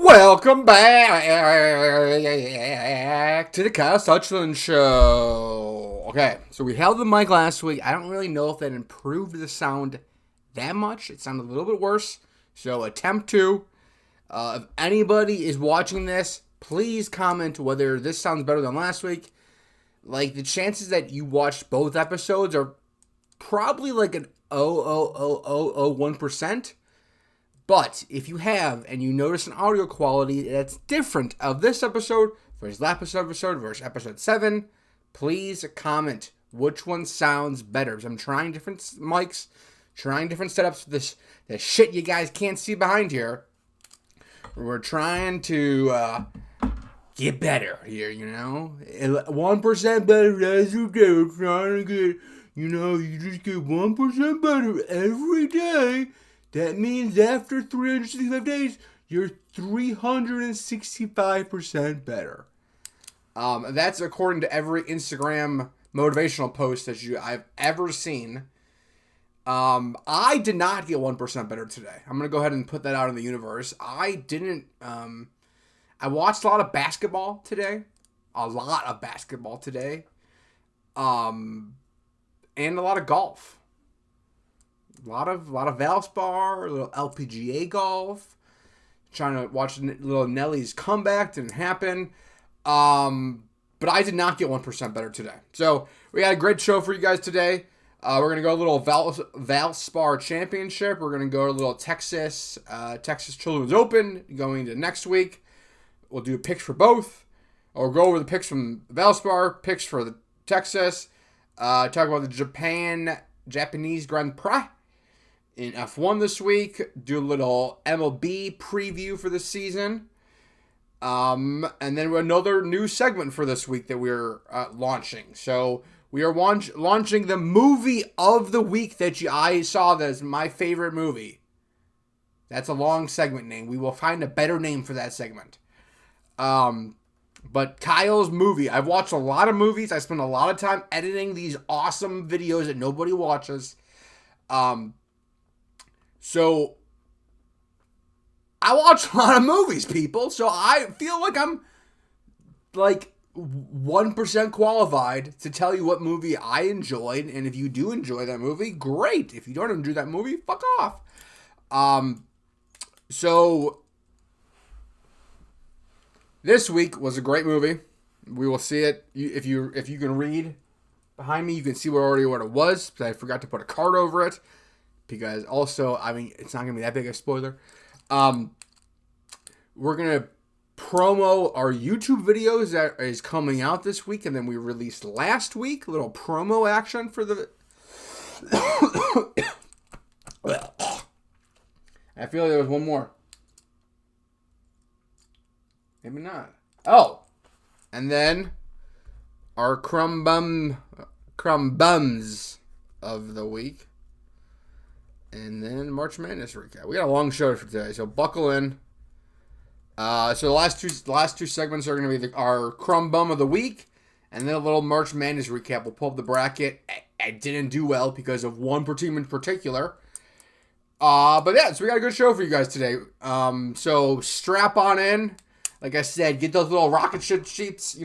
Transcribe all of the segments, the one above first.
Welcome back to the Kyle Suchsland Show. Okay, so we held the mic last week. I don't really know if that improved the sound that much. It sounded a little bit worse. So attempt two. If anybody is watching this, please comment whether this sounds better than last week. Like, the chances that you watched both episodes are probably like an 0.00001%. But if you have, and you notice an audio quality that's different of this episode versus last episode versus episode 7, please comment which one sounds better. Because I'm trying different mics, trying different setups for this shit you guys can't see behind here. We're trying to get better here, you know? 1% better, that's okay. We're trying to get, you just get 1% better every day. That means after 365 days, you're 365% better. That's according to every Instagram motivational post that I've ever seen. I did not get 1% better today. I'm going to go ahead and put that out in the universe. I didn't. I watched a lot of basketball today. And a lot of golf. A lot of Valspar, a little LPGA golf. Trying to watch little Nelly's comeback. Didn't happen. But I did not get 1% better today. So we had a great show for you guys today. We're going to go a little Valspar Championship. We're going to go to a little Texas Children's Open going to next week. We'll do picks for both. Or go over the picks from Valspar, picks for the Texas. Talk about the Japanese Grand Prix in F1 this week. Do a little MLB preview for the season. And then another new segment for this week that we're launching. So we are launching the movie of the week that I saw that is my favorite movie. That's a long segment name. We will find a better name for that segment. But Kyle's movie. I've watched a lot of movies. I spend a lot of time editing these awesome videos that nobody watches. So I watch a lot of movies, people. So I feel like I'm like 1% qualified to tell you what movie I enjoyed. And if you do enjoy that movie, great. If you don't enjoy that movie, fuck off. So this week was a great movie. We will see it. If you can read behind me, you can see what it was. Because I forgot to put a card over it. Because also, I mean, it's not going to be that big a spoiler. We're going to promo our YouTube videos that is coming out this week. And then we released last week. A little promo action for the... I feel like there was one more. Maybe not. Oh! And then our Crumb Bums of the week. And then March Madness recap. We got a long show for today, so buckle in. So the last two segments are going to be our Crumb Bum of the week, and then a little March Madness recap. We'll pull up the bracket. I didn't do well because of one team in particular. But yeah, so we got a good show for you guys today. So strap on in. Like I said, get those little rocket ship sheets,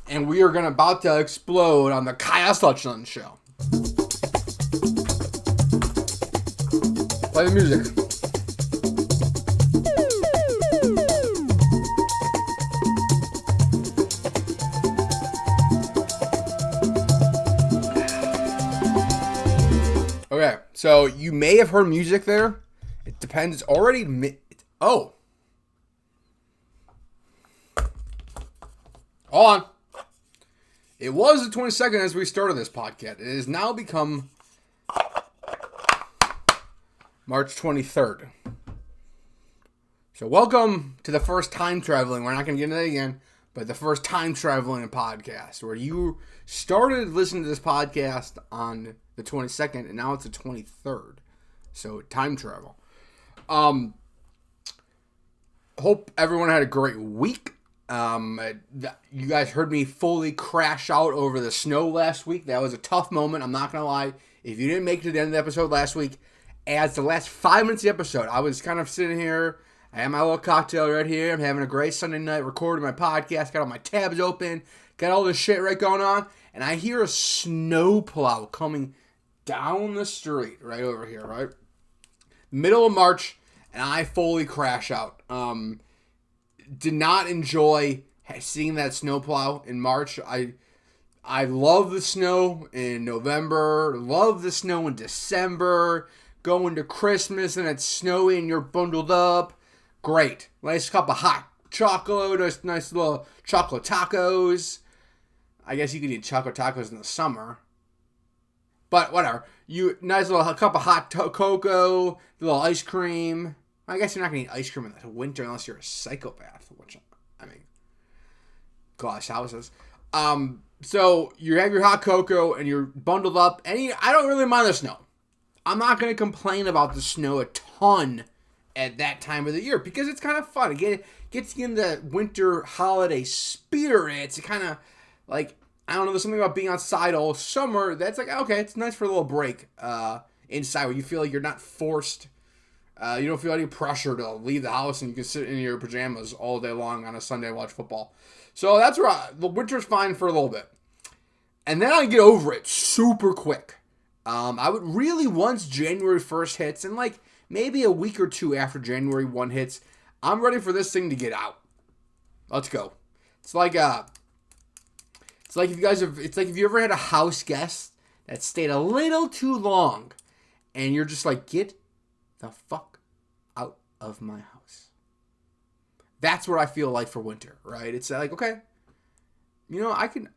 and we are about to explode on the Kyle Suchsland Show. Play the music. Okay, so you may have heard music there. It depends. It's already... Hold on. It was the 22nd as we started this podcast. It has now become March 23rd. So welcome to the first time traveling. We're not going to get into that again. But the first time traveling podcast. Where you started listening to this podcast on the 22nd. And now it's the 23rd. So time travel. Hope everyone had a great week. You guys heard me fully crash out over the snow last week. That was a tough moment. I'm not going to lie. If you didn't make it to the end of the episode last week, as the last 5 minutes of the episode. I was kind of sitting here. I had my little cocktail right here. I'm having a great Sunday night recording my podcast. Got all my tabs open. Got all this shit right going on. And I hear a snowplow coming down the street right over here, right? Middle of March, and I fully crash out. Did not enjoy seeing that snowplow in March. I love the snow in November. Love the snow in December. Going to Christmas and it's snowy and you're bundled up. Great. Nice cup of hot chocolate. Nice little chocolate tacos. I guess you could eat chocolate tacos in the summer. But whatever. Nice little cup of hot cocoa. A little ice cream. I guess you're not going to eat ice cream in the winter unless you're a psychopath. Which, I mean, glass houses. So you have your hot cocoa and you're bundled up. And I don't really mind the snow. I'm not going to complain about the snow a ton at that time of the year because it's kind of fun. It gets you in the winter holiday spirit. It kind of like, I don't know, there's something about being outside all summer that's like, okay, it's nice for a little break inside where you feel like you're not forced. You don't feel any pressure to leave the house and you can sit in your pajamas all day long on a Sunday and watch football. So that's where the winter's fine for a little bit. And then I get over it super quick. I would really, once January 1st hits, and like maybe a week or two after January 1 hits, I'm ready for this thing to get out. Let's go. It's like if you ever had a house guest that stayed a little too long, and you're just like, get the fuck out of my house. That's what I feel like for winter, right? It's like, okay, you know, I can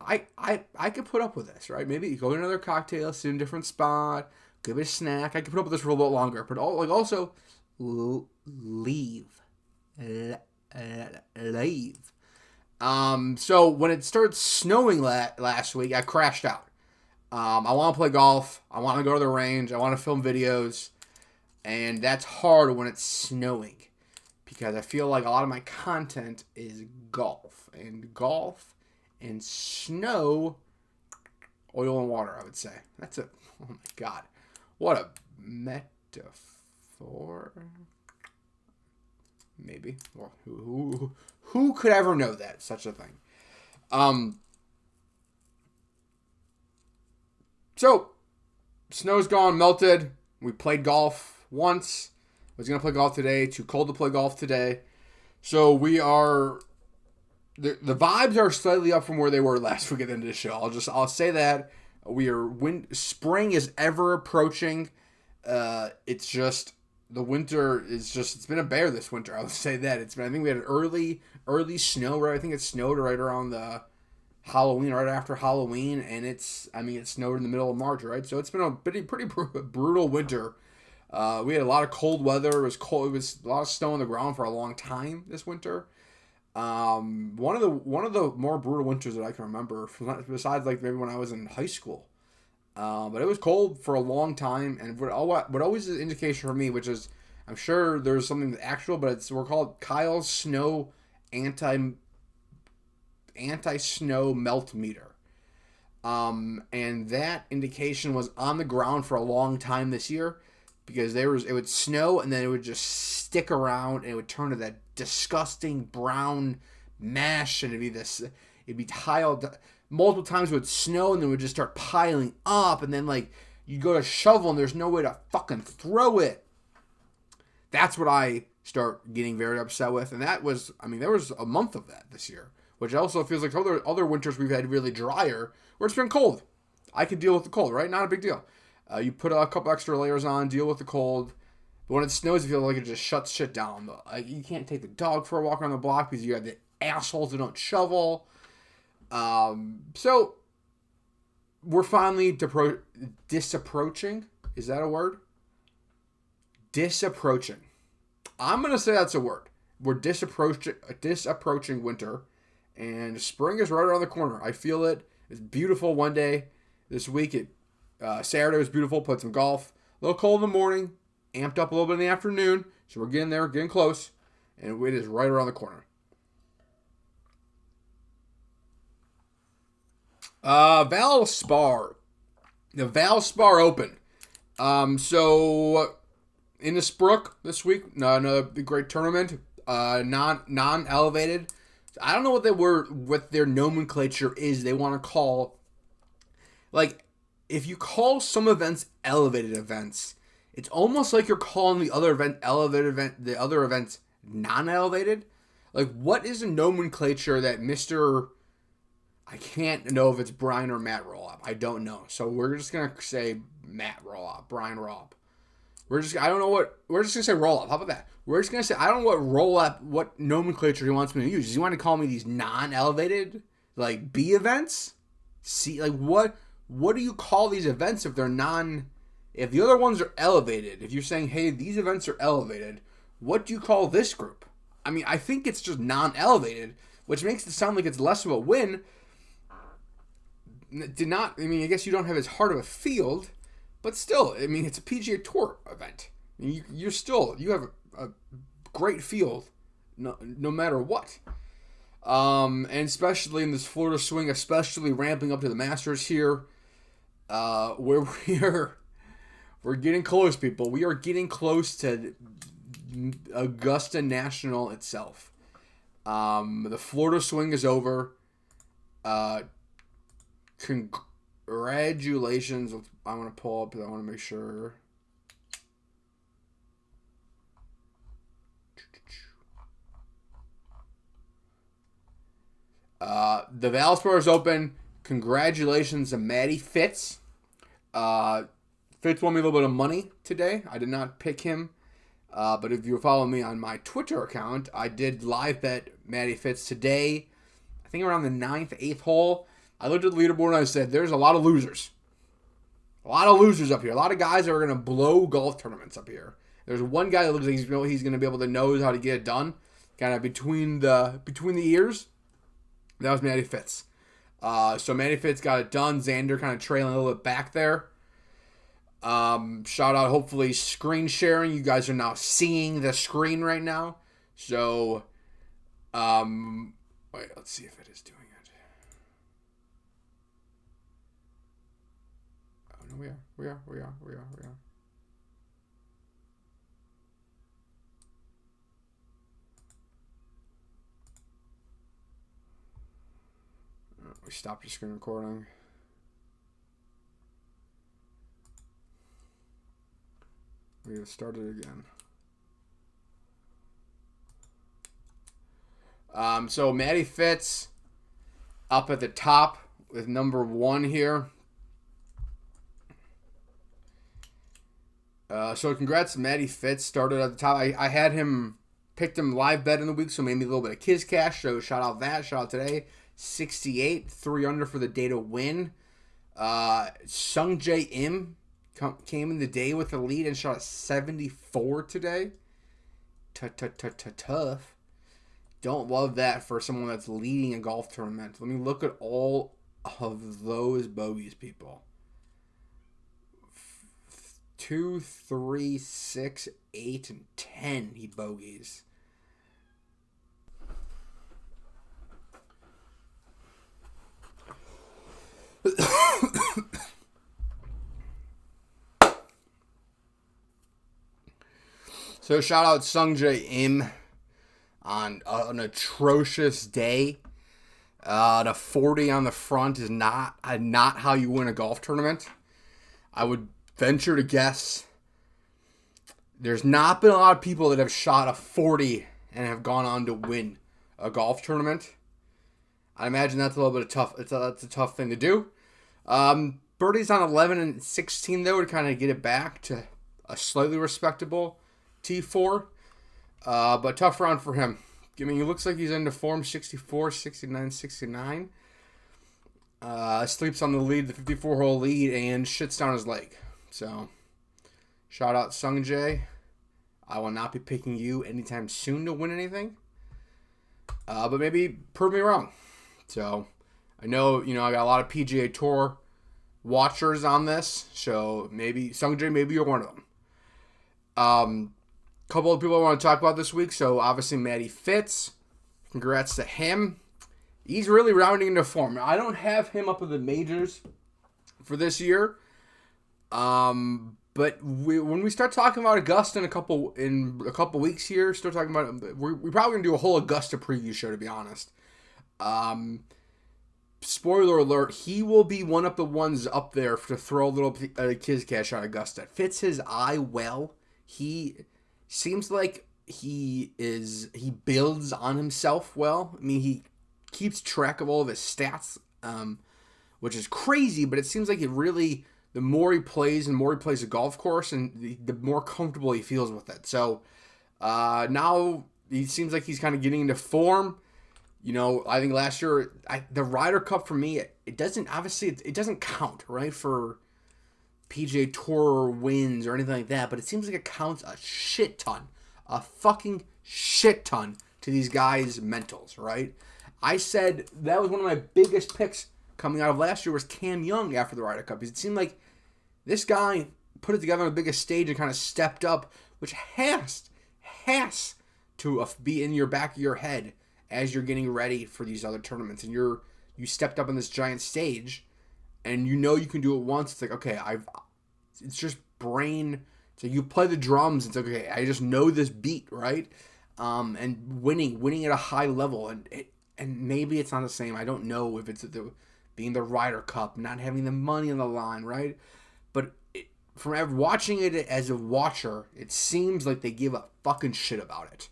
put up with this, right? Maybe you go to another cocktail, sit in a different spot, give it a snack. I can put up with this for a little bit longer, but also leave. So when it started snowing last week, I crashed out. I want to play golf. I want to go to the range. I want to film videos. And that's hard when it's snowing because I feel like a lot of my content is golf. And snow, oil and water, I would say. That's oh my God. What a metaphor. Maybe. Well, who could ever know that? Such a thing. So, snow's gone, melted. We played golf once. I was going to play golf today. Too cold to play golf today. So, we are... The vibes are slightly up from where they were last week at the end of the show. I'll say that. Spring is ever approaching. It's just... The winter is just, it's been a bear this winter. I would say that. I think we had an early snow, right? I think it snowed right around the Halloween, right after Halloween. And it snowed in the middle of March, right? So it's been a pretty brutal winter. We had a lot of cold weather. It was cold. It was a lot of snow on the ground for a long time this winter. One of the more brutal winters that I can remember, besides like maybe when I was in high school. But it was cold for a long time, and what always is an indication for me, which is, I'm sure there's something actual, but we're called Kyle's Snow anti-snow melt meter. And that indication was on the ground for a long time this year, because it would snow, and then it would just stick around, and it would turn to that disgusting brown mash, and it'd be tiled. Multiple times it would snow and then it would just start piling up, and then like you go to shovel and there's no way to fucking throw it. That's what I start getting very upset with, and there was a month of that this year, which also feels like other winters we've had really drier where it's been cold. I could deal with the cold, right? Not a big deal. You put a couple extra layers on, deal with the cold. But when it snows, it feels like it just shuts shit down. You can't take the dog for a walk around the block because you have the assholes that don't shovel. So we're finally disapproaching. Is that a word? Disapproaching. I'm going to say that's a word. We're disapproaching winter, and spring is right around the corner. I feel it. It's beautiful one day. This week, Saturday was beautiful. Played some golf. A little cold in the morning. Amped up a little bit in the afternoon. So we're getting there, getting close. And it is right around the corner. Valspar. The Valspar Open. So Innisbrook this week. No, another great tournament. Non-elevated. I don't know what their nomenclature is. They want to call, like, if you call some events elevated events, it's almost like you're calling the other event elevated event, the other events non-elevated. Like, what is a nomenclature that Mr. I can't know if it's Brian or Matt Rollup. I don't know. So we're just gonna say Matt Rollup, Brian Rollup. We're just gonna say Rollup. How about that? We're just gonna say I don't know what nomenclature he wants me to use. Does he want to call me these non-elevated, like, B events? See, like, what do you call these events if they're non? If the other ones are elevated, if you're saying, hey, these events are elevated, what do you call this group? I mean, I think it's just non-elevated, which makes it sound like it's less of a win. I guess you don't have as hard of a field, but still, I mean, it's a PGA Tour event. You have a great field, no matter what. And especially in this Florida swing, especially ramping up to the Masters here, where we're getting close, people. We are getting close to Augusta National itself. The Florida swing is over. Congratulations. I want to pull up because I want to make sure. The Valspar is open. Congratulations to Matty Fitz. Fitz won me a little bit of money today. I did not pick him. But if you follow me on my Twitter account, I did live bet Matty Fitz today. I think around the 9th, 8th hole. I looked at the leaderboard and I said, there's a lot of losers. A lot of losers up here. A lot of guys that are going to blow golf tournaments up here. There's one guy that looks like he's going to be able to know how to get it done. Kind of between the ears. That was Matty Fitz. So Matty Fitz got it done. Xander kind of trailing a little bit back there. Shout out, hopefully, screen sharing. You guys are now seeing the screen right now. So, wait, let's see if it is doing it. Oh, no, we are. We stopped the screen recording. We have started again. So Matty Fitz up at the top with number 1 here. So congrats to Matty Fitz. Started at the top. I had him, picked him live bet in the week, so maybe a little bit of Kiz Cash. So shout out that. Shout out today. 68, 3 under for the day to win. Sungjae Im came in the day with the lead and shot at 74 today. Tough. Don't love that for someone that's leading a golf tournament. Let me look at all of those bogeys, people. 2, 3, 6, 8, and 10 he bogeys. So shout out Sungjae Im on an atrocious day. The 40 on the front is not how you win a golf tournament. I would venture to guess there's not been a lot of people that have shot a 40 and have gone on to win a golf tournament. I imagine that's a little bit tough. That's a tough thing to do. Birdie's on 11 and 16 though to kind of get it back to a slightly respectable T4. But tough round for him. I mean, he looks like he's into form. 64, 69, 69. Sleeps on the lead, the 54-hole lead, and shits down his leg. So, shout out Sungjae. I will not be picking you anytime soon to win anything. But maybe prove me wrong. So, I know, I got a lot of PGA Tour watchers on this. So, maybe, Sungjae, maybe you're one of them. Couple of people I want to talk about this week. So, obviously, Matty Fitz. Congrats to him. He's really rounding into form. I don't have him up in the majors for this year. But when we start talking about Augusta in a couple weeks here, start talking about we're probably gonna do a whole Augusta preview show, to be honest. Spoiler alert: he will be one of the ones up there to throw a little kiss cash on Augusta. It fits his eye well. He seems like he builds on himself well. I mean, he keeps track of all of his stats, which is crazy. But it seems like the more he plays and more he plays a golf course, and the more comfortable he feels with it. So now he seems like he's kind of getting into form. You know, I think last year, the Ryder Cup for me, it doesn't count, right, for PGA Tour wins or anything like that, but it seems like it counts a shit ton, a fucking shit ton to these guys' mentals, right? I said that was one of my biggest picks coming out of last year was Cam Young after the Ryder Cup, because it seemed like this guy put it together on the biggest stage and kind of stepped up, which has to be in your back of your head as you're getting ready for these other tournaments, and you stepped up on this giant stage, and you know you can do it once. It's like, okay, it's just brain. So you play the drums. It's like, okay, I just know this beat, right? And winning at a high level, and maybe it's not the same. I don't know if it's being the Ryder Cup, not having the money on the line, right? But from watching it as a watcher, it seems like they give a fucking shit about it.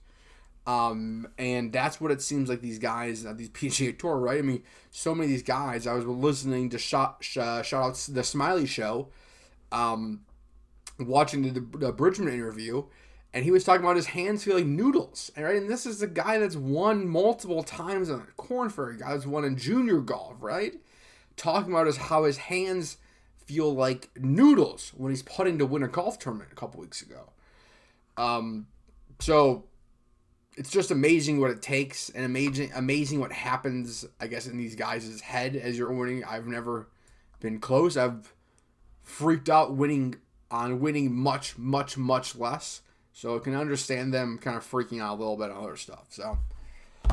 And that's what it seems like these guys, these PGA Tour, right? I mean, so many of these guys, I was listening to shout outs the Smiley Show, watching the Bridgman interview, and he was talking about his hands feel like noodles, right? And this is a guy that's won multiple times on the Corn Ferry, guy that's won in junior golf, right? Talking about how his hands feel like noodles when he's putting to win a golf tournament a couple weeks ago. So it's just amazing what it takes, and amazing what happens, I guess, in these guys' head as you're winning. I've never been close. I've freaked out winning much, much, much less. So I can understand them kind of freaking out a little bit on other stuff. So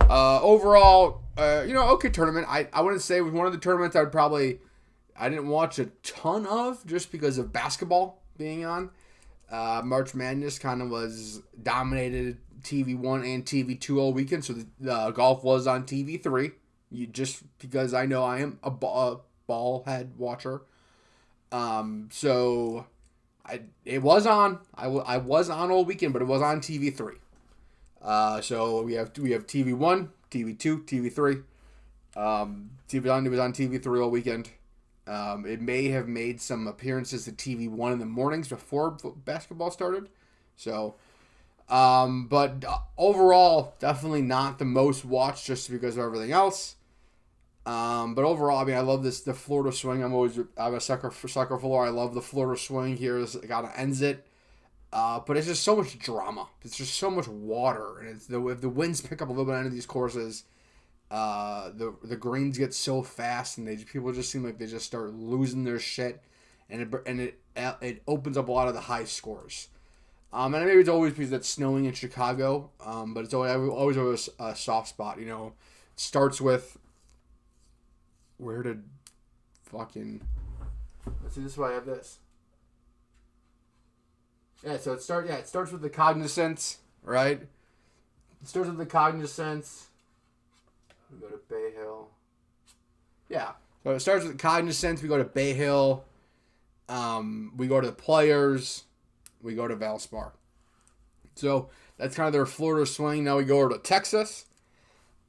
overall, okay tournament. I wouldn't say it was one of the tournaments I didn't watch a ton of just because of basketball being on. March Madness kind of was dominated TV1 and TV2 all weekend, so the golf was on TV3. Just because I know I am a ball head watcher, so it was on. I was on all weekend, but it was on TV3. So we have TV1, TV2, TV3. TV1 was on TV3 all weekend. It may have made some appearances to TV1 in the mornings before basketball started. So, but overall, definitely not the most watched just because of everything else. But overall, I mean, I love the Florida swing. I'm a sucker for Florida. I love the Florida swing here. It kind of ends it. But it's just so much drama. It's just so much water, and if the winds pick up a little bit on these courses, the greens get so fast, and people just seem like they just start losing their shit, and it opens up a lot of the high scores. And maybe it's always because it's snowing in Chicago, but it's always a soft spot. You know, it starts with where did fucking let's see. This is why I have this. Yeah, so it starts with the Cognizance, right? It starts with the Cognizance. We go to Bay Hill. Yeah. So it starts with Cognizance. We go to Bay Hill. We go to the Players. We go to Valspar. So that's kind of their Florida swing. Now we go over to Texas.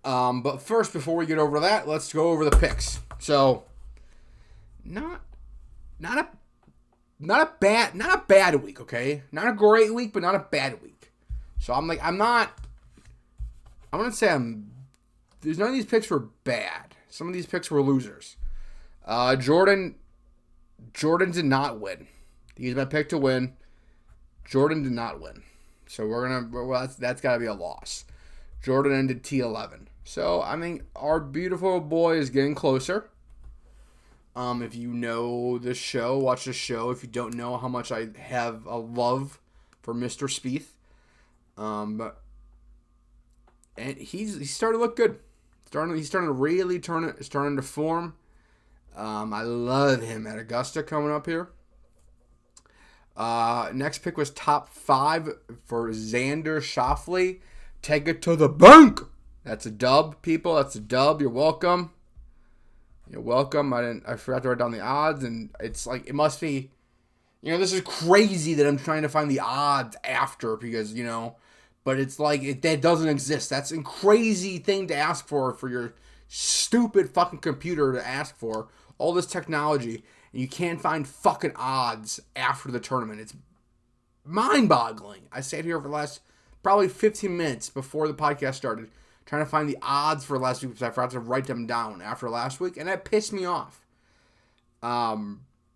But first, before we get over that, let's go over the picks. So not a bad week, okay? Not a great week, but not a bad week. So I wouldn't say there's none of these picks were bad. Some of these picks were losers. Jordan did not win. He's my pick to win. Jordan did not win. So that's got to be a loss. Jordan ended T11. So, I mean, our beautiful boy is getting closer. If you know the show, watch the show. If you don't know how much I have a love for Mr. Spieth. And he's starting to look good. He's starting to really starting to form. I love him at Augusta coming up here. Next pick was top 5 for Xander Schauffele. Take it to the bank. That's a dub, people. That's a dub. You're welcome. You're welcome. I forgot to write down the odds, and it's like it must be. This is crazy that I'm trying to find the odds after because but it's like that doesn't exist. That's a crazy thing to ask for your stupid fucking computer to ask for all this technology, and you can't find fucking odds after the tournament. It's mind-boggling. I sat here for the last probably 15 minutes before the podcast started trying to find the odds for last week because I forgot to write them down after last week, and that pissed me off.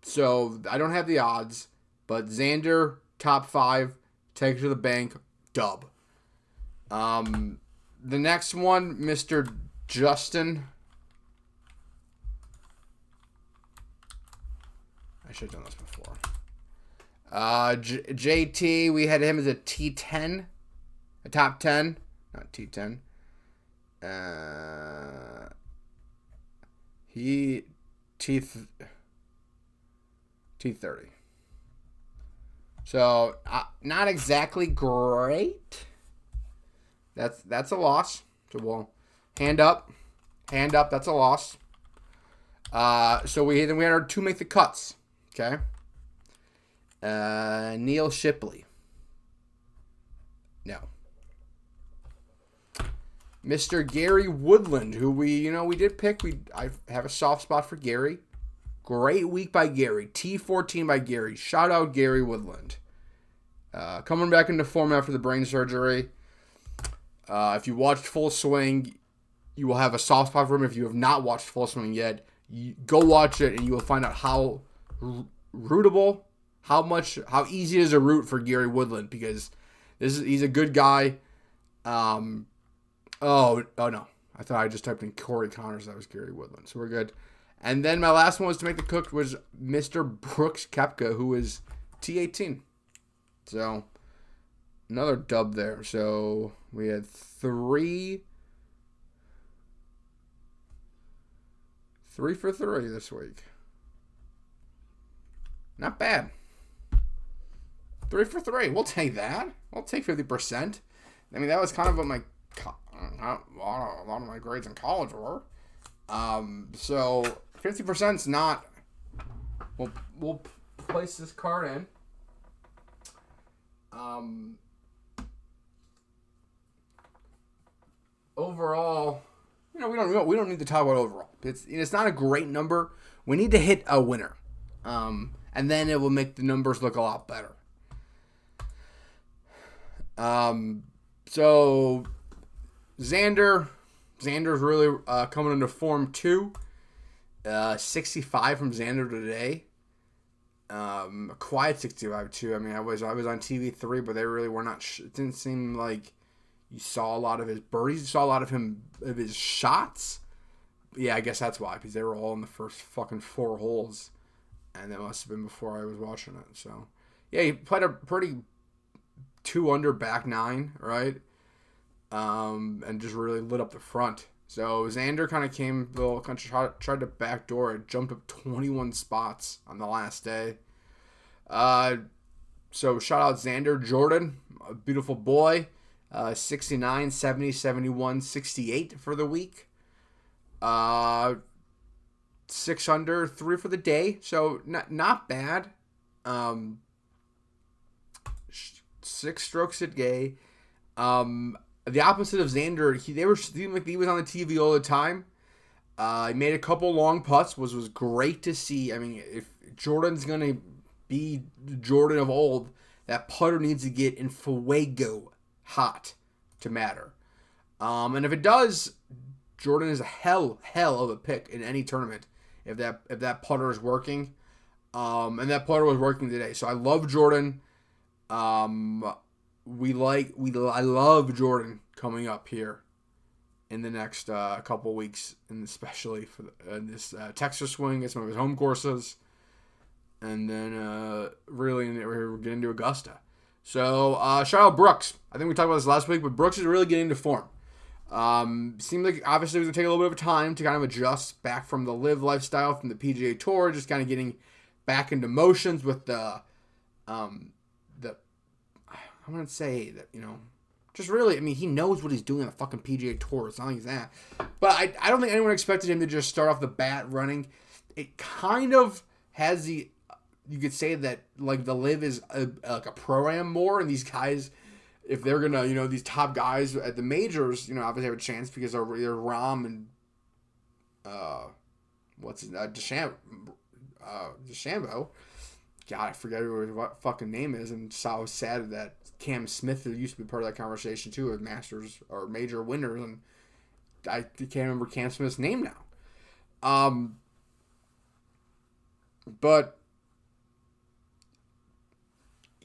So I don't have the odds, but Xander, top 5, take it to the bank, dub. The next one, Mr. Justin. I should have done this before. JT, we had him as a T10, a top 10, not T10. He T30. So not exactly great. That's a loss. So we'll hand up. That's a loss. So we had our 2 make the cuts. Okay. Neil Shipley. No. Mr. Gary Woodland, who we did pick. I have a soft spot for Gary. Great week by Gary. T14 by Gary. Shout out Gary Woodland. Coming back into form after the brain surgery. If you watched Full Swing, you will have a soft spot for him. If you have not watched Full Swing yet, go watch it and you will find out how rootable, how easy it is to root for Gary Woodland because he's a good guy. Oh no. I thought I just typed in Corey Connors. That was Gary Woodland. So we're good. And then my last one was to make the cook was Mr. Brooks Koepka, who is T18. So another dub there. So we had 3 for 3 this week. Not bad. 3 for 3. We'll take that. We'll take 50%. I mean, that was kind of what a lot of my grades in college were. So 50% is not. We'll place this card in. Overall, we don't need to talk about overall. It's not a great number. We need to hit a winner, and then it will make the numbers look a lot better. So Xander's really coming into form too. 65 from Xander today. A quiet 65 too. I mean, I was on TV3, but they really were not. It didn't seem like you saw a lot of his birdies. You saw a lot of his shots. Yeah, I guess that's why, because they were all in the first fucking 4 holes, and that must have been before I was watching it. So yeah, he played a pretty 2 under back 9, right? And just really lit up the front. So Xander kind of tried to backdoor it, jumped up 21 spots on the last day. So shout out Xander. Jordan, a beautiful boy. 69, 70, 71, 68 for the week. 6 under, 3 for the day. So not bad. 6 strokes a day. The opposite of Xander, they seemed like he was on the TV all the time. He made a couple long putts, was great to see. I mean, if Jordan's gonna be Jordan of old, that putter needs to get in fuego hot to matter. And if it does, Jordan is a hell of a pick in any tournament if that putter is working. And that putter was working today. So I love Jordan. I love Jordan coming up here in the next couple weeks, and especially for this Texas swing at some of his home courses, and then we're getting to Augusta. So shout out Brooks. I think we talked about this last week, but Brooks is really getting into form. Seemed like obviously it was going to take a little bit of time to kind of adjust back from the live lifestyle from the PGA Tour, just kind of getting back into motions with the The I wouldn't say that, just really, I mean, he knows what he's doing on the fucking PGA Tour. It's not like that. But I don't think anyone expected him to just start off the bat running. It kind of has you could say that, like, the LIV is like a pro-am more, and these guys, if they're going to, these top guys at the majors, obviously have a chance because they're Rahm and, DeChambeau. God, I forget what fucking name is, and so I was sad that Cam Smith, who used to be part of that conversation too, with Masters or major winners, and I can't remember Cam Smith's name now. But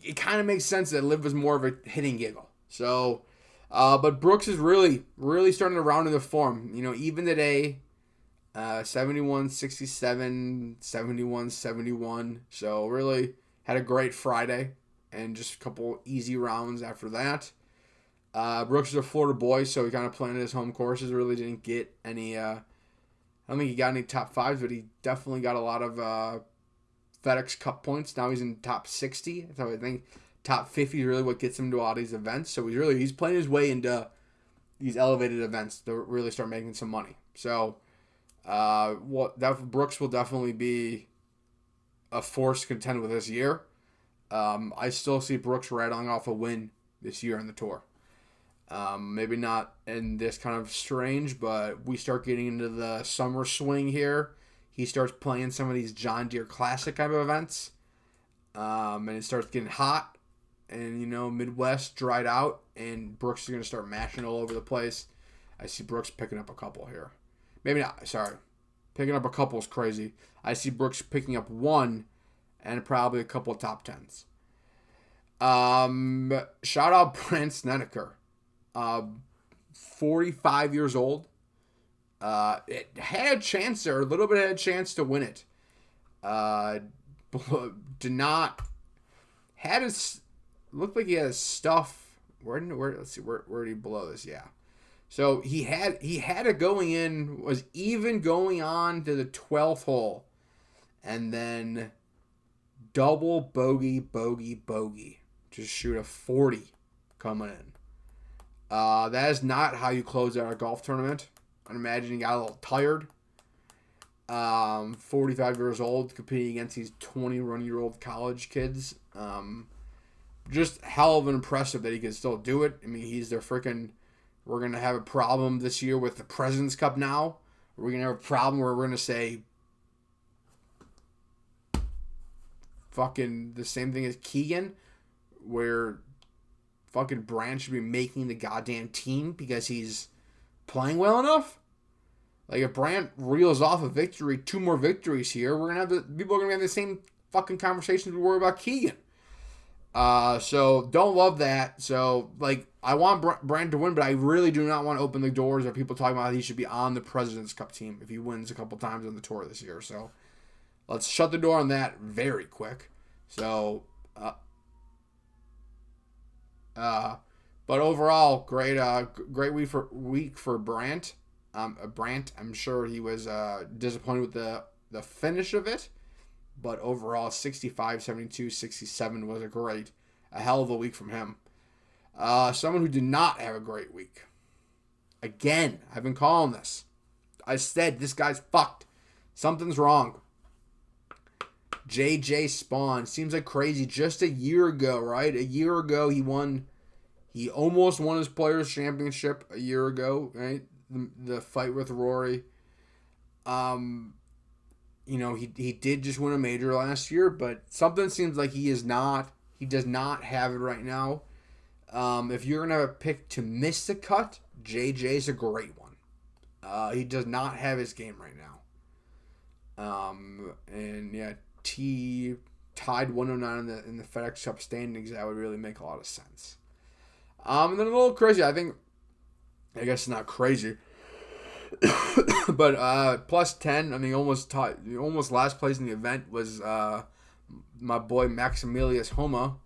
it kind of makes sense that LIV was more of a hitting giggle. So, but Brooks is really, really starting to round into form. Even today, 71, 67, 71, 71. So really had a great Friday and just a couple easy rounds after that. Brooks is a Florida boy, so he kind of playing at his home courses. Really didn't get any, I don't think he got any top fives, but he definitely got a lot of FedEx Cup points. Now he's in top 60. So I think top 50 is really what gets him to all these events. So he's playing his way into these elevated events to really start making some money. So Brooks will definitely be a force to contend with this year. I still see Brooks rattling off a win this year on the tour. Maybe not in this kind of strange, but we start getting into the summer swing here. He starts playing some of these John Deere Classic type of events. And it starts getting hot. And, Midwest dried out. And Brooks is going to start mashing all over the place. I see Brooks picking up a couple here. Maybe not. Sorry. Picking up a couple is crazy. I see Brooks picking up one and probably a couple of top tens. Shout out Brandt Snedeker. 45 years old. It had a chance there. A little bit had a chance to win it. Did not. Looked like he had his stuff. Let's see. Where did he blow this? Yeah. So he had it going in, was even going on to the 12th hole, and then double bogey. Just shoot a 40 coming in. That is not how you close out a golf tournament. I imagine he got a little tired. 45 years old, competing against these 21-year-old college kids. Just hell of an impressive that he can still do it. I mean, he's their freaking... We're going to have a problem this year with the President's Cup now. We're going to have a problem where we're going to say fucking the same thing as Keegan, where fucking Brandt should be making the goddamn team because he's playing well enough. Like, if Brandt reels off a victory, 2 more victories here, we're going to have people are going to have the same fucking conversations we worry about Keegan. So don't love that. So, like, I want Brandt to win, but I really do not want to open the doors of people talking about how he should be on the President's Cup team if he wins a couple times on the tour this year. So let's shut the door on that very quick. So, but overall, great week for Brandt. Brandt, I'm sure he was disappointed with the finish of it. But overall, 65, 72, 67 was a hell of a week from him. Someone who did not have a great week. Again, I've been calling this. I said, this guy's fucked. Something's wrong. JJ Spawn. Seems like crazy. Just a year ago, right? A year ago, he almost won his Players' Championship a year ago, right? The fight with Rory. He did just win a major last year, but something seems like he does not have it right now. If you're going to have a pick to miss the cut, JJ's a great one. He does not have his game right now. And yeah, T tied 109 in the FedEx Cup standings. That would really make a lot of sense. And then a little crazy, I guess it's not crazy. But plus 10, I mean, almost last place in the event was my boy Maximilius Homa.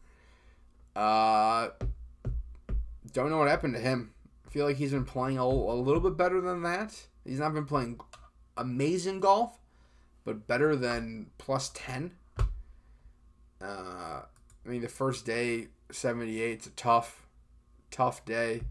Don't know what happened to him. I feel like he's been playing a little bit better than that. He's not been playing amazing golf, but better than plus 10. I mean, the first day, 78, it's a tough day.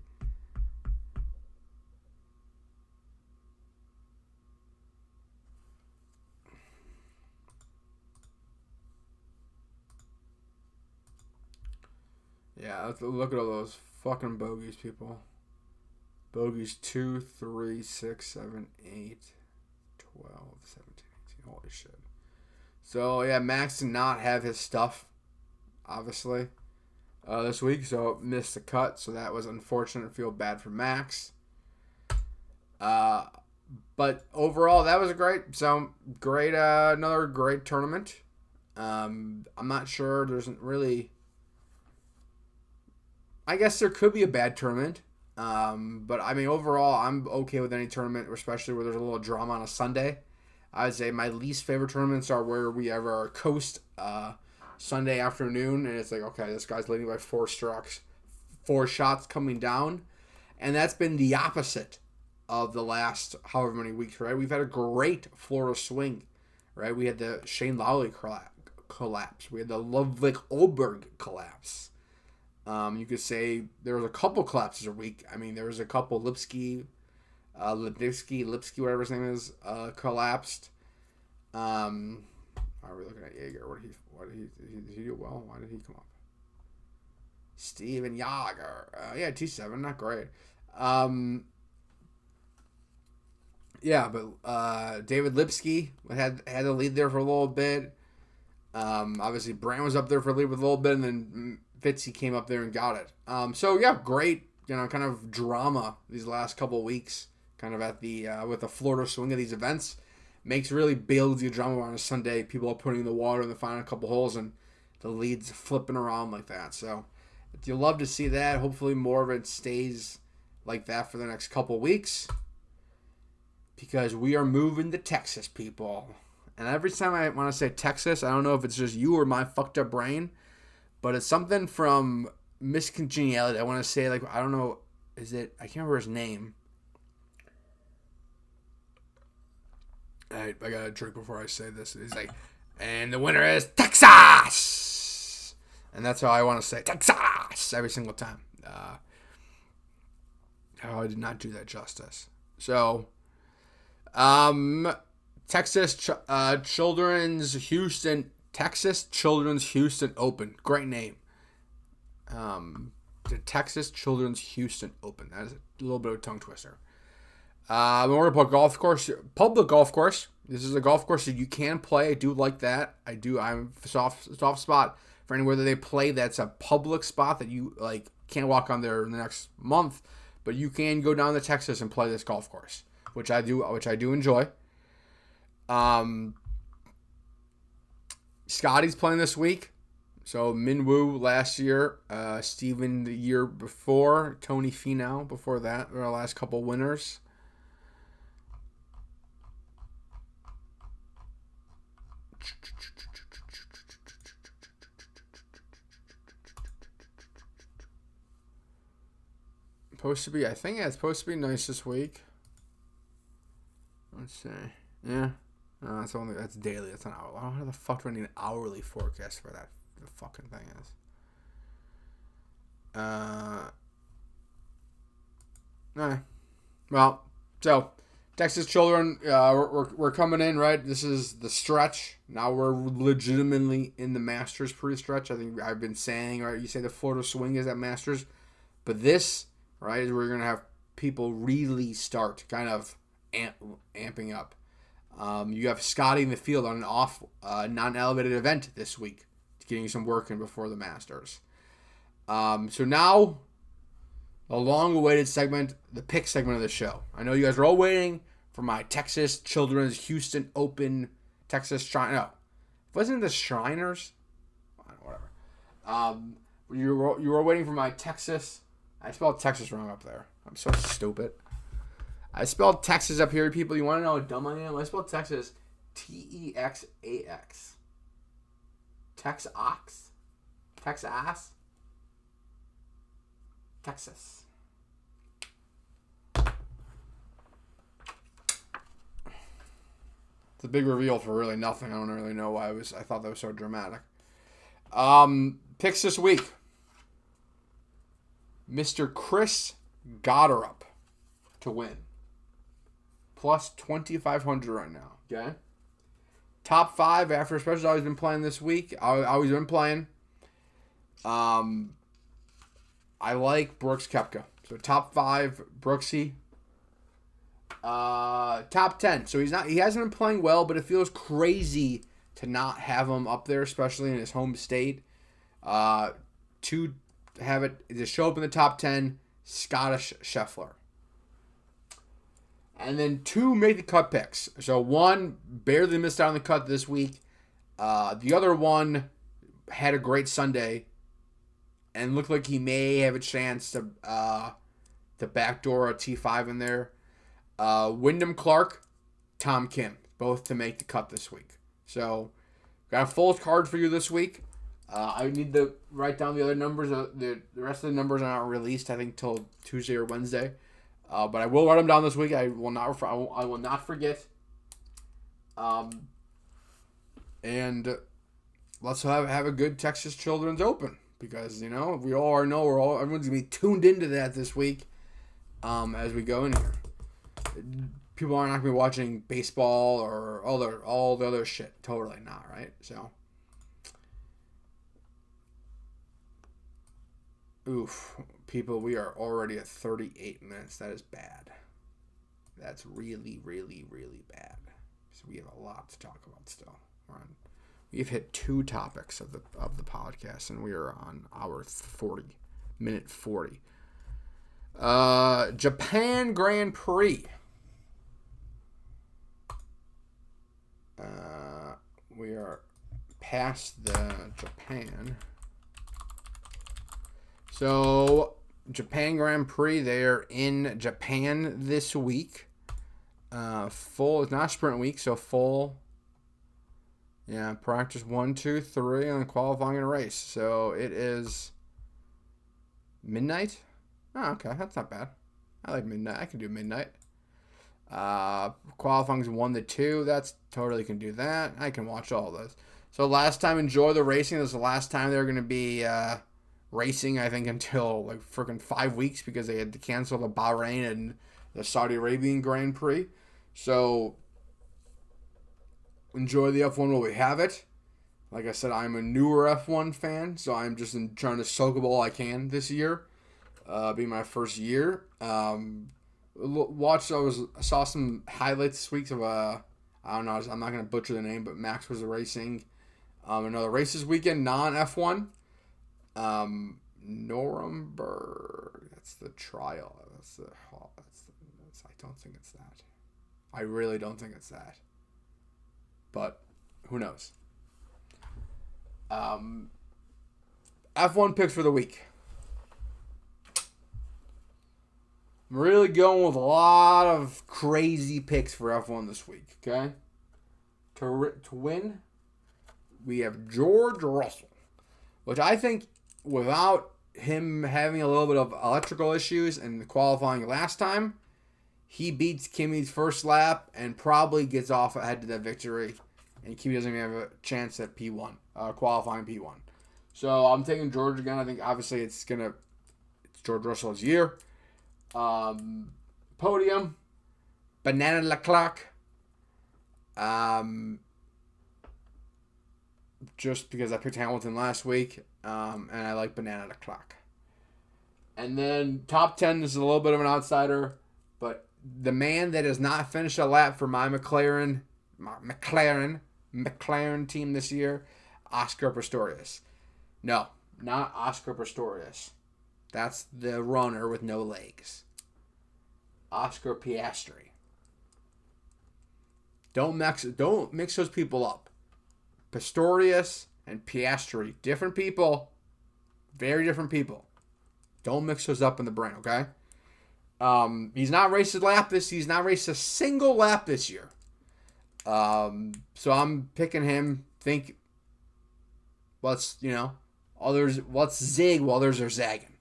Yeah, look at all those fucking bogeys, people. Bogeys 2, 3, 6, 7, 8, 12, 17, 18. Holy shit. So, yeah, Max did not have his stuff, obviously, this week. So, missed the cut. So, that was unfortunate. Feel bad for Max. But overall, that was a great, another great tournament. I'm not sure. There isn't really... I guess there could be a bad tournament. But I mean, overall, I'm okay with any tournament, especially where there's a little drama on a Sunday. I would say my least favorite tournaments are where we have our coast Sunday afternoon, and it's like, okay, this guy's leading by 4 strokes, 4 shots coming down, and that's been the opposite of the last however many weeks, right? We've had a great Florida swing, right? We had the Shane Lowry collapse. We had the Ludwig Oberg collapse. You could say there was a couple collapses a week. I mean, there was a couple Lipsky, whatever his name is, collapsed. Are we looking at Jaeger? Did he do well? Why did he come up? Steven Jaeger. Yeah, T7, not great. Yeah, but David Lipsky had the lead there for a little bit. Obviously, Brand was up there for a lead with a little bit, and then Fitzy came up there and got it. So yeah, great, kind of drama these last couple of weeks, kind of at the with the Florida swing of these events, really builds the drama on a Sunday. People are putting in the water in the final couple holes, and the leads flipping around like that. So you'll love to see that. Hopefully, more of it stays like that for the next couple of weeks, because we are moving to Texas, people. And every time I want to say Texas, I don't know if it's just you or my fucked up brain, but it's something from Miss Congeniality. I want to say, I don't know, I can't remember his name. I got to drink before I say this. He's like, and the winner is Texas! And that's how I want to say Texas every single time. I did not do that justice. So, Texas Children's Houston Open. Great name. The Texas Children's Houston Open. That is a little bit of a tongue twister. We're about golf course, public golf course. This is a golf course that you can play. I do like that. I'm soft spot for anywhere that they play. That's a public spot that you can't walk on there in the next month, but you can go down to Texas and play this golf course, which I do enjoy. Scotty's playing this week. So Minwoo last year, Steven the year before, Tony Finau before that. They're our last couple winners. I think it's supposed to be nice this week. Let's see. Yeah. No, that's daily. That's an hour. How the fuck do I need an hourly forecast for that? The fucking thing is. Well, so Texas Children, we're coming in, right? This is the stretch. Now we're legitimately in the Masters pre-stretch. I think I've been saying, right? You say the Florida swing is at Masters, but this, right, is where you're gonna have people really start kind of amping up. You have Scotty in the field on an off, non-elevated event this week, getting some work in before the Masters. So now, a long-awaited segment, the pick segment of the show. I know you guys are all waiting for my Texas Children's Houston Open wasn't it the Shriners? Whatever. You were waiting for my Texas. I spelled Texas wrong up there. I'm so stupid. I spelled Texas up here, people. You want to know how dumb I am? I spelled Texas Texax. Texas. Texas. It's a big reveal for really nothing. I don't really know why I thought that was so dramatic. Picks this week. Mr. Chris Gotterup to win. Plus 2,500 right now. Okay? Top 5 after especially I've been playing this week. I've always been playing. I like Brooks Koepka. So top 5, Brooksy. Top 10. So he hasn't been playing well, but it feels crazy to not have him up there, especially in his home state. To have it to show up in the top 10, Scottish Scheffler. And then 2 make the cut picks. So 1 barely missed out on the cut this week. The other one had a great Sunday and looked like he may have a chance to backdoor a T5 in there. Wyndham Clark, Tom Kim, both to make the cut this week. So got a full card for you this week. I need to write down the other numbers. The rest of the numbers are not released, I think, till Tuesday or Wednesday. But I will write them down this week. I will not forget. And let's have a good Texas Children's Open because we all know everyone's gonna be tuned into that this week. As we go in here, people are not gonna be watching baseball or all the other shit. Totally not, right? So. Oof, people, we are already at 38 minutes. That is bad. That's really, really, really bad. So we have a lot to talk about still. We've hit 2 topics of the podcast, and we are on our minute 40. Japan Grand Prix. We are past the Japan. So, Japan Grand Prix, they're in Japan this week. Full, it's not sprint week, so full. Yeah, practice 1, 2, 3, and then qualifying and race. So, it is midnight. Oh, okay, that's not bad. I like midnight. I can do midnight. Qualifying's 1 to 2. That's totally can do that. I can watch all those. So, last time, enjoy the racing. This is the last time they're going to be... racing, I think, until like freaking 5 weeks because they had to cancel the Bahrain and the Saudi Arabian Grand Prix. So enjoy the F1 while we have it. Like I said, I'm a newer F1 fan, so I'm just trying to soak up all I can this year. Being my first year. I saw some highlights this week of I don't know, I'm not gonna butcher the name, but Max was racing another race this weekend, non-F1. Nuremberg. That's the trial. I don't think it's that. I really don't think it's that. But who knows? F1 picks for the week. I'm really going with a lot of crazy picks for F1 this week. Okay. To win, we have George Russell, which I think, without him having a little bit of electrical issues and the qualifying last time, he beats Kimi's first lap and probably gets off ahead to that victory. And Kimi doesn't even have a chance at P1, qualifying P1. So I'm taking George again. I think obviously it's George Russell's year. Podium, Banana Leclerc. Just because I picked Hamilton last week. And I like Banana Leclerc. And then top 10, this is a little bit of an outsider, but the man that has not finished a lap for my McLaren team this year, Oscar Pistorius. No, not Oscar Pistorius. That's the runner with no legs. Oscar Piastri. Don't mix those people up. Pistorius and Piastri, different people, very different people. Don't mix those up in the brain, okay? He's not raced a single lap this year. So I'm picking him. Let's zig while others are zagging.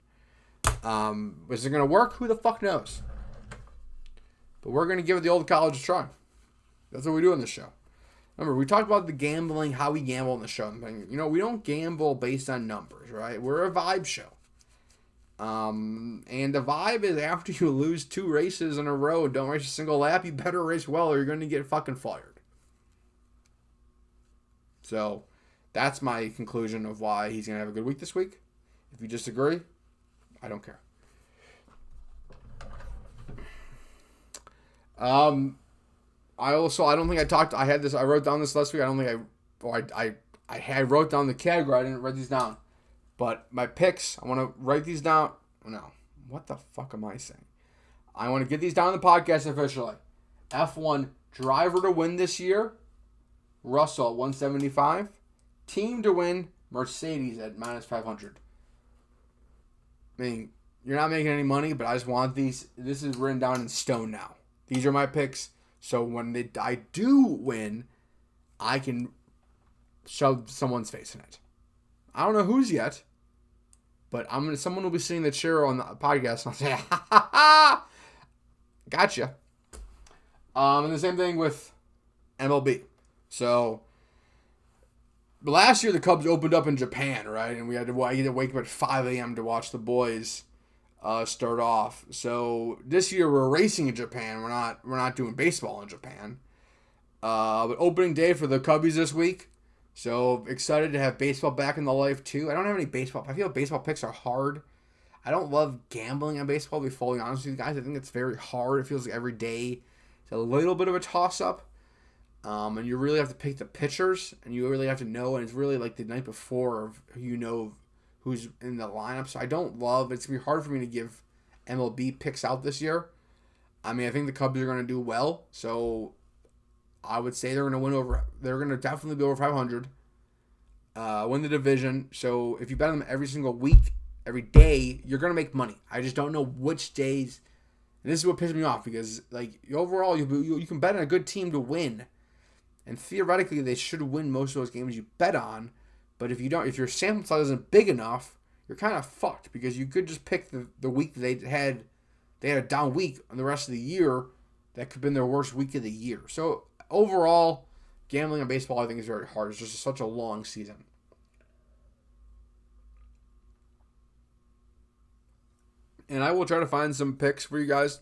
Is it gonna work? Who the fuck knows? But we're gonna give it the old college a try. That's what we do on this show. Remember, we talked about the gambling, how we gamble on the show. We don't gamble based on numbers, right? We're a vibe show. And the vibe is after you lose 2 races in a row and don't race a single lap, you better race well or you're going to get fucking fired. So that's my conclusion of why he's going to have a good week this week. If you disagree, I don't care. I don't think I wrote down this last week. I don't think I wrote down the category. I didn't write these down. But my picks, I want to write these down. No. What the fuck am I saying? I want to get these down on the podcast officially. F1 driver to win this year, Russell at 175. Team to win, Mercedes at minus 500. I mean, you're not making any money, but I just want these. This is written down in stone now. These are my picks. So when I do win, I can shove someone's face in it. I don't know who's yet, but someone will be sitting in the chair on the podcast and I'll say, ha ha ha, gotcha. And the same thing with MLB. So last year the Cubs opened up in Japan, right? And we had to wake up at 5 a.m. to watch the boys start off. So this year we're racing in Japan. We're not doing baseball in Japan. But opening day for the Cubbies this week. So excited to have baseball back in the life too. I don't have any baseball. I feel baseball picks are hard. I don't love gambling on baseball, to be fully honest with you guys. I think it's very hard. It feels like every day it's a little bit of a toss-up. And you really have to pick the pitchers, and you really have to know, and it's really like the night before of who's in the lineup. So I don't love, it's going to be hard for me to give MLB picks out this year. I mean, I think the Cubs are going to do well, so I would say they're going to definitely be over 500, win the division. So if you bet on them every single week, every day, you're going to make money. I just don't know which days. And this is what pisses me off because, like, overall, you can bet on a good team to win. And theoretically, they should win most of those games you bet on. But if your sample size isn't big enough, you're kind of fucked because you could just pick the week that they had a down week on the rest of the year. That could have been their worst week of the year. So overall, gambling on baseball, I think, is very hard. It's just such a long season. And I will try to find some picks for you guys.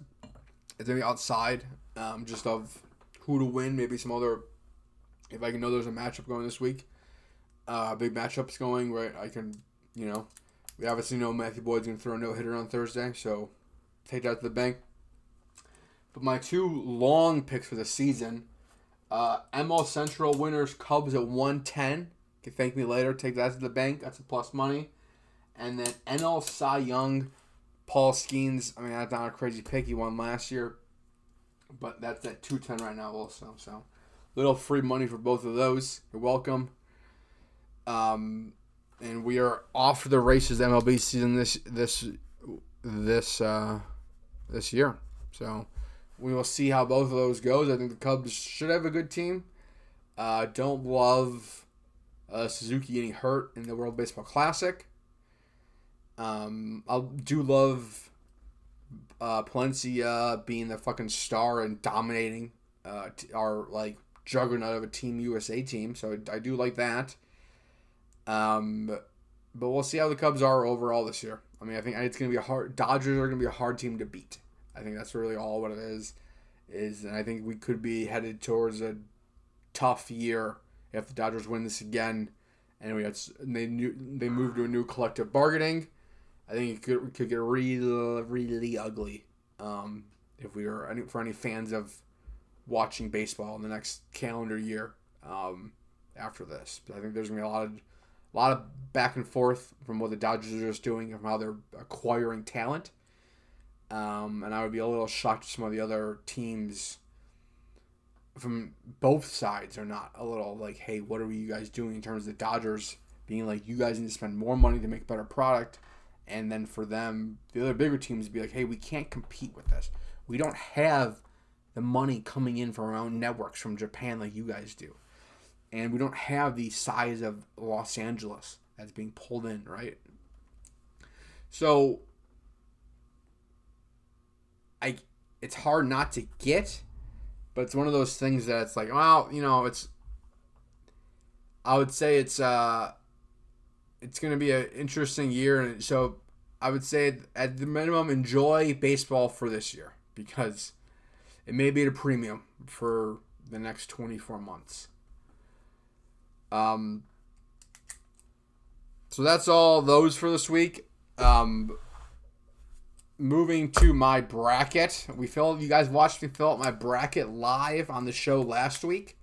It's going to be outside, just of who to win. Maybe some other, if I can know there's a matchup going this week. Big matchups going, right? I can, we obviously know Matthew Boyd's going to throw a no-hitter on Thursday, so take that to the bank. But my 2 long picks for the season, ML Central winners, Cubs at 110. You can thank me later. Take that to the bank. That's a plus money. And then NL Cy Young, Paul Skeens. I mean, that's not a crazy pick. He won last year. But that's at 210 right now also. So, little free money for both of those. You're welcome. And we are off to the races MLB season this year. So we will see how both of those goes. I think the Cubs should have a good team. Don't love Suzuki getting hurt in the World Baseball Classic. I do love Palencia being the fucking star and dominating our like juggernaut of a Team USA team. So I do like that. But we'll see how the Cubs are overall this year. I mean, I think it's going to be Dodgers are going to be a hard team to beat. I think that's really all what it is, and I think we could be headed towards a tough year if the Dodgers win this again. And they move to a new collective bargaining. I think it could get really, really ugly if we are for any fans of watching baseball in the next calendar year after this. But I think there's going to be a lot of back and forth from what the Dodgers are just doing and how they're acquiring talent. And I would be a little shocked if some of the other teams from both sides are not a little like, hey, what are you guys doing in terms of the Dodgers being like, you guys need to spend more money to make a better product. And then for them, the other bigger teams be like, hey, we can't compete with this. We don't have the money coming in from our own networks from Japan like you guys do. And we don't have the size of Los Angeles that's being pulled in, right? So it's hard not to get, but it's one of those things that it's like, well, I would say it's going to be an interesting year, and so I would say at the minimum enjoy baseball for this year because it may be at a premium for the next 24 months. So that's all those for this week. Moving to my bracket. You guys watched me fill out my bracket live on the show last week.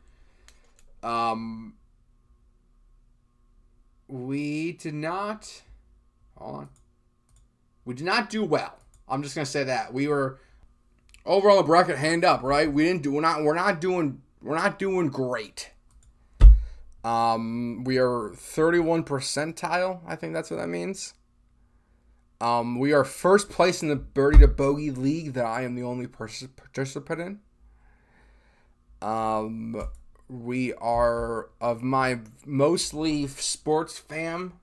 We did not. Hold on. We did not do well. I'm just gonna say that we were overall the bracket hand up, right? We're not doing great. We are 31 percentile. I think that's what that means. We are first place in the birdie to bogey league that I am the only participant in. We are, of my mostly sports fam,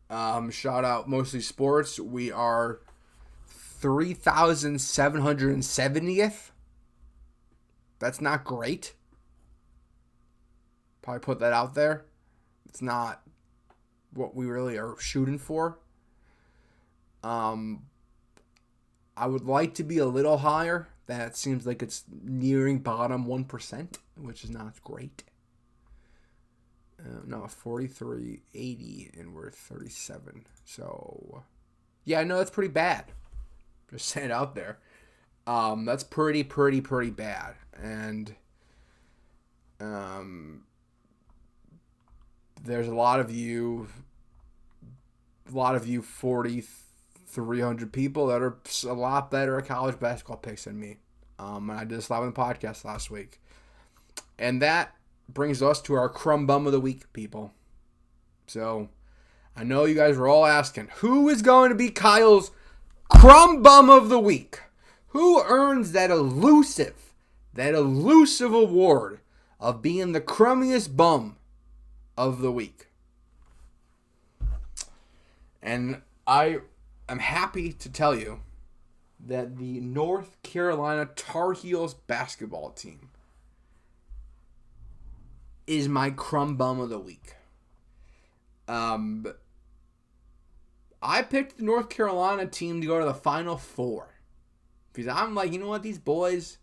shout out mostly sports, we are 3,770th. That's not great. Probably put that out there. It's not what we really are shooting for. I would like to be a little higher. That seems like it's nearing bottom 1%, which is not great. No, 43.80, and we're 37. So, yeah, no, that's pretty bad. Just saying it out there. That's pretty bad. And there's a lot of you 4,300 people that are a lot better at college basketball picks than me. And I did this live on the podcast last week. And that brings us to our Crumb Bum of the Week, people. So, I know you guys were all asking, who is going to be Kyle's Crumb Bum of the Week? Who earns that elusive award of being the crummiest bum of the week? And I am happy to tell you that the North Carolina Tar Heels basketball team is my Crumb Bum of the Week. I picked the North Carolina team to go to the Final Four because I'm like, you know what, these boys,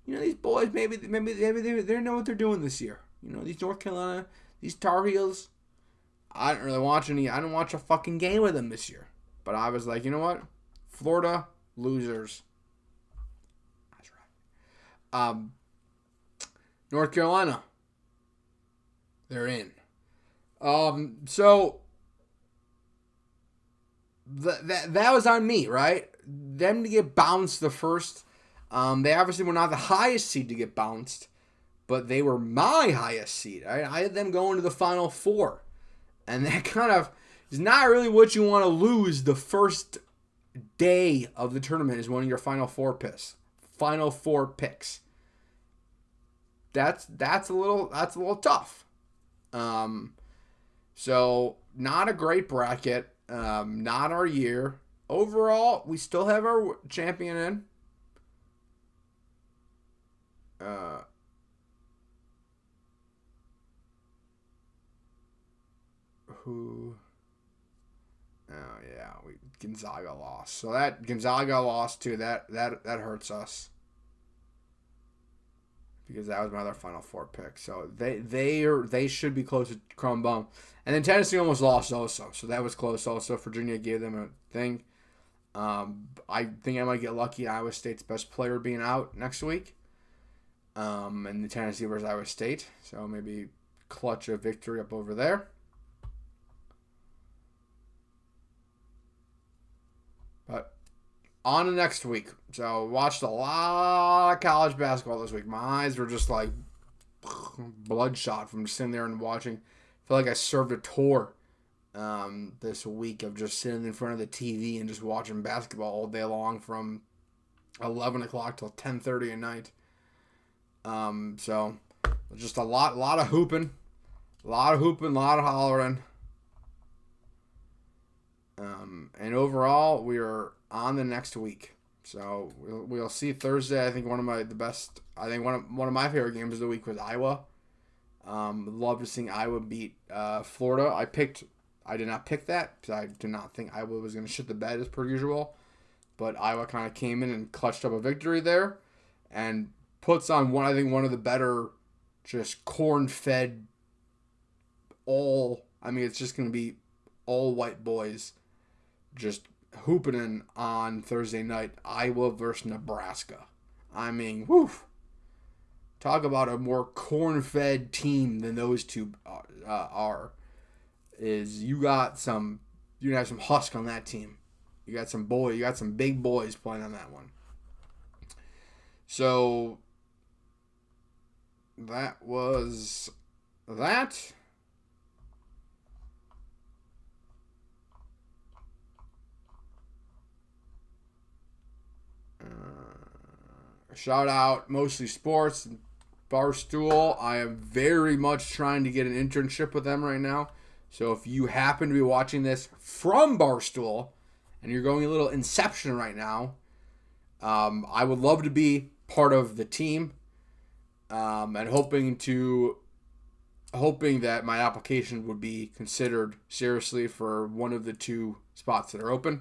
maybe they know what they're doing this year. These North Carolina, these Tar Heels. I didn't watch a fucking game with them this year. But I was like, you know what? Florida, losers. That's right. North Carolina, they're in. So that was on me, right? Them to get bounced the first. They obviously were not the highest seed to get bounced, but they were my highest seed. I had them going to the Final Four. And that kind of is not really what you want to lose the first day of the tournament is one of your Final Four picks. That's a little tough. So not a great bracket. Not our year. Overall, we still have our champion in. Gonzaga lost. So that Gonzaga lost too. That hurts us because that was my other Final Four pick. So they should be close to Crumb Bum. And then Tennessee almost lost also. So that was close also. Virginia gave them a thing. I think I might get lucky. Iowa State's best player being out next week. And the Tennessee versus Iowa State. So maybe clutch a victory up over there. But on to next week. So watched a lot of college basketball this week. My eyes were just like bloodshot from sitting there and watching. I feel like I served a tour this week of just sitting in front of the TV and just watching basketball all day long from 11 o'clock till 10:30 at night. So just a lot of hooping, a lot of hollering. And overall, we are on the next week. So we'll see Thursday. I think one of my favorite games of the week was Iowa. Love to see Iowa beat Florida. I did not pick that because I did not think Iowa was going to shit the bed as per usual. But Iowa kind of came in and clutched up a victory there and puts on one of the better just corn-fed it's just going to be all white boys just hooping in on Thursday night, Iowa versus Nebraska. I mean, whew. Talk about a more corn-fed team than those two are. You have some husk on that team. You got some big boys playing on that one. So that was that. Shout out Mostly Sports, Barstool. I am very much trying to get an internship with them right now. So if you happen to be watching this from Barstool and you're going a little Inception right now, I would love to be part of the team, and hoping that my application would be considered seriously for one of the two spots that are open.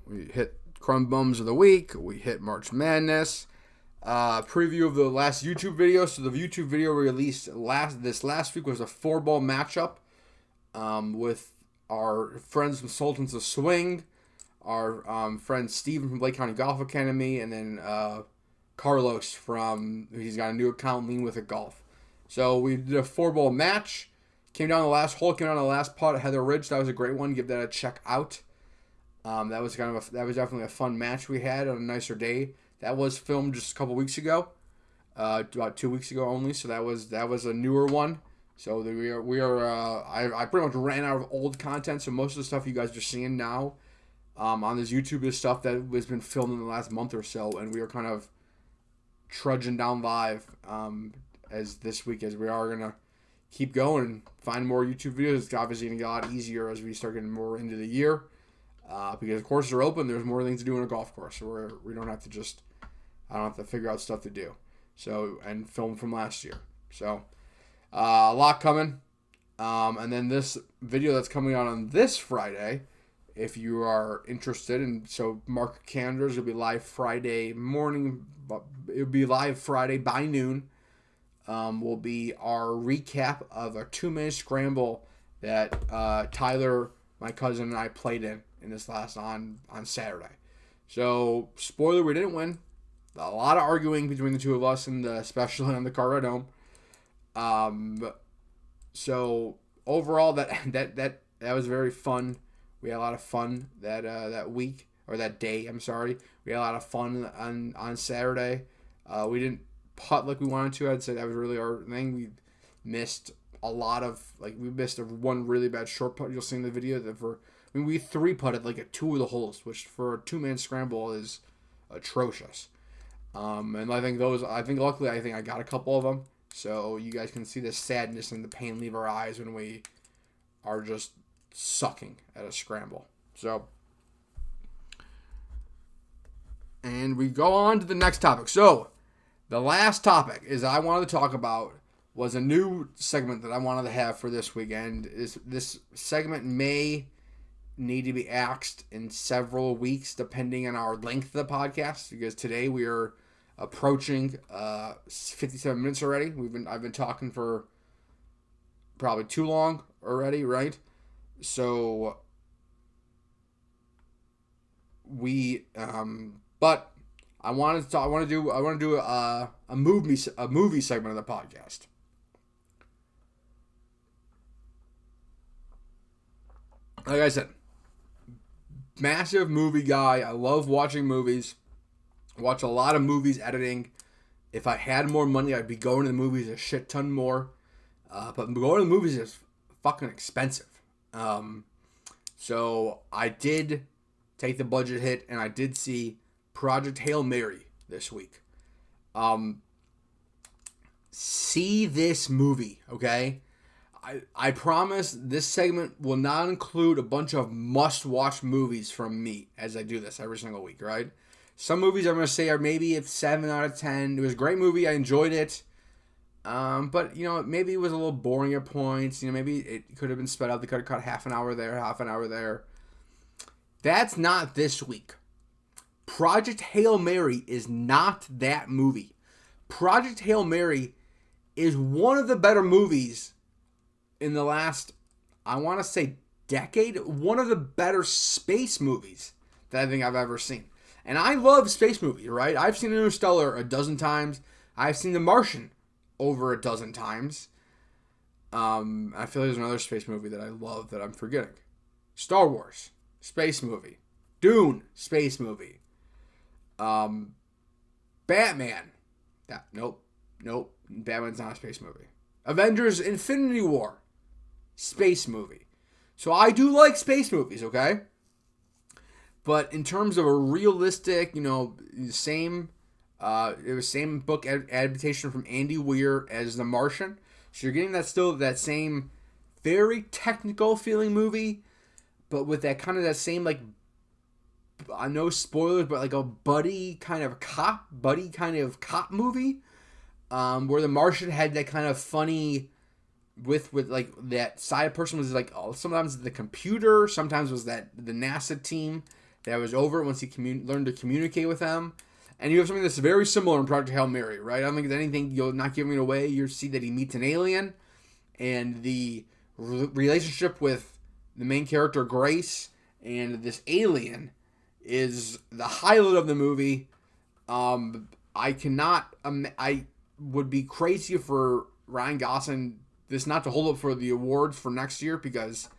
We hit Crumb Bums of the Week. We hit March Madness. Preview of the last YouTube video. So the YouTube video released this last week was a 4-ball matchup with our friends from Sultans of Swing, our friend Steven from Lake County Golf Academy, and then Carlos he's got a new account, Lean With It Golf. So we did a 4-ball match. Came down the last hole, came down the last putt at Heather Ridge. That was a great one. Give that a check out. That was definitely a fun match we had on a nicer day. That was filmed just a couple weeks ago, about 2 weeks ago only. So that was a newer one. So I pretty much ran out of old content. So most of the stuff you guys are seeing now on this YouTube is stuff that has been filmed in the last month or so, and we are kind of trudging down live as this week as we are gonna keep going and find more YouTube videos. It's obviously gonna get a lot easier as we start getting more into the year. Because courses are open, there's more things to do in a golf course where I don't have to figure out stuff to do. So, and film from last year. So, a lot coming. And then this video that's coming out on this Friday, if you are interested, and so mark your calendars, it'll be live Friday morning, but it'll be live Friday by noon. Will be our recap of a 2-minute scramble that Tyler, my cousin, and I played in this last on Saturday. So, spoiler, we didn't win. A lot of arguing between the two of us, and especially on the Colorado Dome. So overall, that was very fun. We had a lot of fun that week, or that day. I'm sorry. We had a lot of fun on Saturday. We didn't putt like we wanted to. I'd say that was really our thing. We missed a lot of we missed one really bad short putt. You'll see in the video that we 3-putted at 2 of the holes, which for a 2-man scramble is atrocious. And luckily I got a couple of them, so you guys can see the sadness and the pain leave our eyes when we are just sucking at a scramble. So, and we go on to the next topic. So, the last topic I wanted to talk about was a new segment that I wanted to have for this weekend. This segment may need to be axed in several weeks depending on our length of the podcast, because today we are approaching 57 minutes already. I've been talking for probably too long already, right? So but I want to do a movie segment of the podcast. Like I said, massive movie guy. I love watching movies. Watch a lot of movies editing. If I had more money, I'd be going to the movies a shit ton more. But going to the movies is fucking expensive. So I did take the budget hit, and I did see Project Hail Mary this week. See this movie, okay? I promise this segment will not include a bunch of must-watch movies from me as I do this every single week, right? Some movies I'm going to say are maybe a 7 out of 10. It was a great movie. I enjoyed it. But, maybe it was a little boring at points. Maybe it could have been sped up. They could have cut half an hour there, half an hour there. That's not this week. Project Hail Mary is not that movie. Project Hail Mary is one of the better movies in the last, I want to say, decade. One of the better space movies that I think I've ever seen. And I love space movies, right? I've seen Interstellar a dozen times. I've seen The Martian over a dozen times. I feel like there's another space movie that I love that I'm forgetting. Star Wars, space movie. Dune, space movie. Batman. Nope. Batman's not a space movie. Avengers Infinity War. Space movie. So I do like space movies, okay? But in terms of a realistic, same book adaptation from Andy Weir as The Martian. So you're getting that same very technical feeling movie, but with that same, like, I know spoilers, but like a buddy kind of cop movie, where The Martian had that kind of funny with like that side person was like, sometimes the computer, sometimes was that the NASA team that was over once he learned to communicate with them. And you have something that's very similar in Project Hail Mary, right? I don't think it's anything, you're not giving it away. You see that he meets an alien, and the relationship with the main character, Grace, and this alien is the highlight of the movie. I would be crazy for Ryan Gosling this not to hold up for the awards for next year, because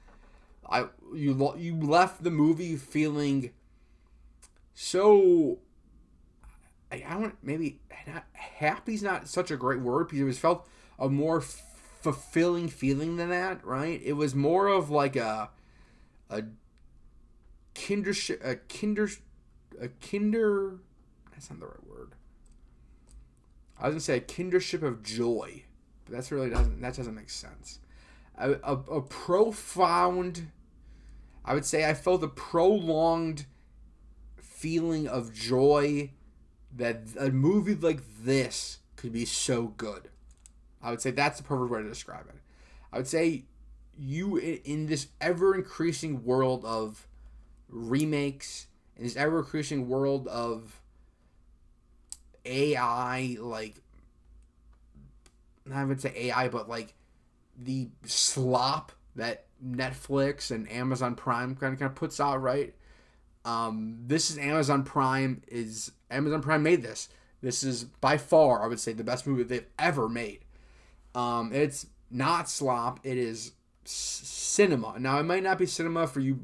you left the movie feeling so, maybe not happy's not such a great word, because it was felt a more fulfilling feeling than that, right? It was more of like a kinder, that's not the right word. I was going to say a kindership of joy, but that doesn't make sense. A profound, I would say I felt a prolonged feeling of joy that a movie like this could be so good. I would say that's the perfect way to describe it. I would say you, in this ever-increasing world of remakes, in this ever-increasing world of AI, like, I would say AI, but like the slop that Netflix and Amazon Prime kind of puts out, right? This is Amazon Prime made this. This is by far, I would say, the best movie they've ever made. It's not slop. It is cinema. Now, it might not be cinema for you,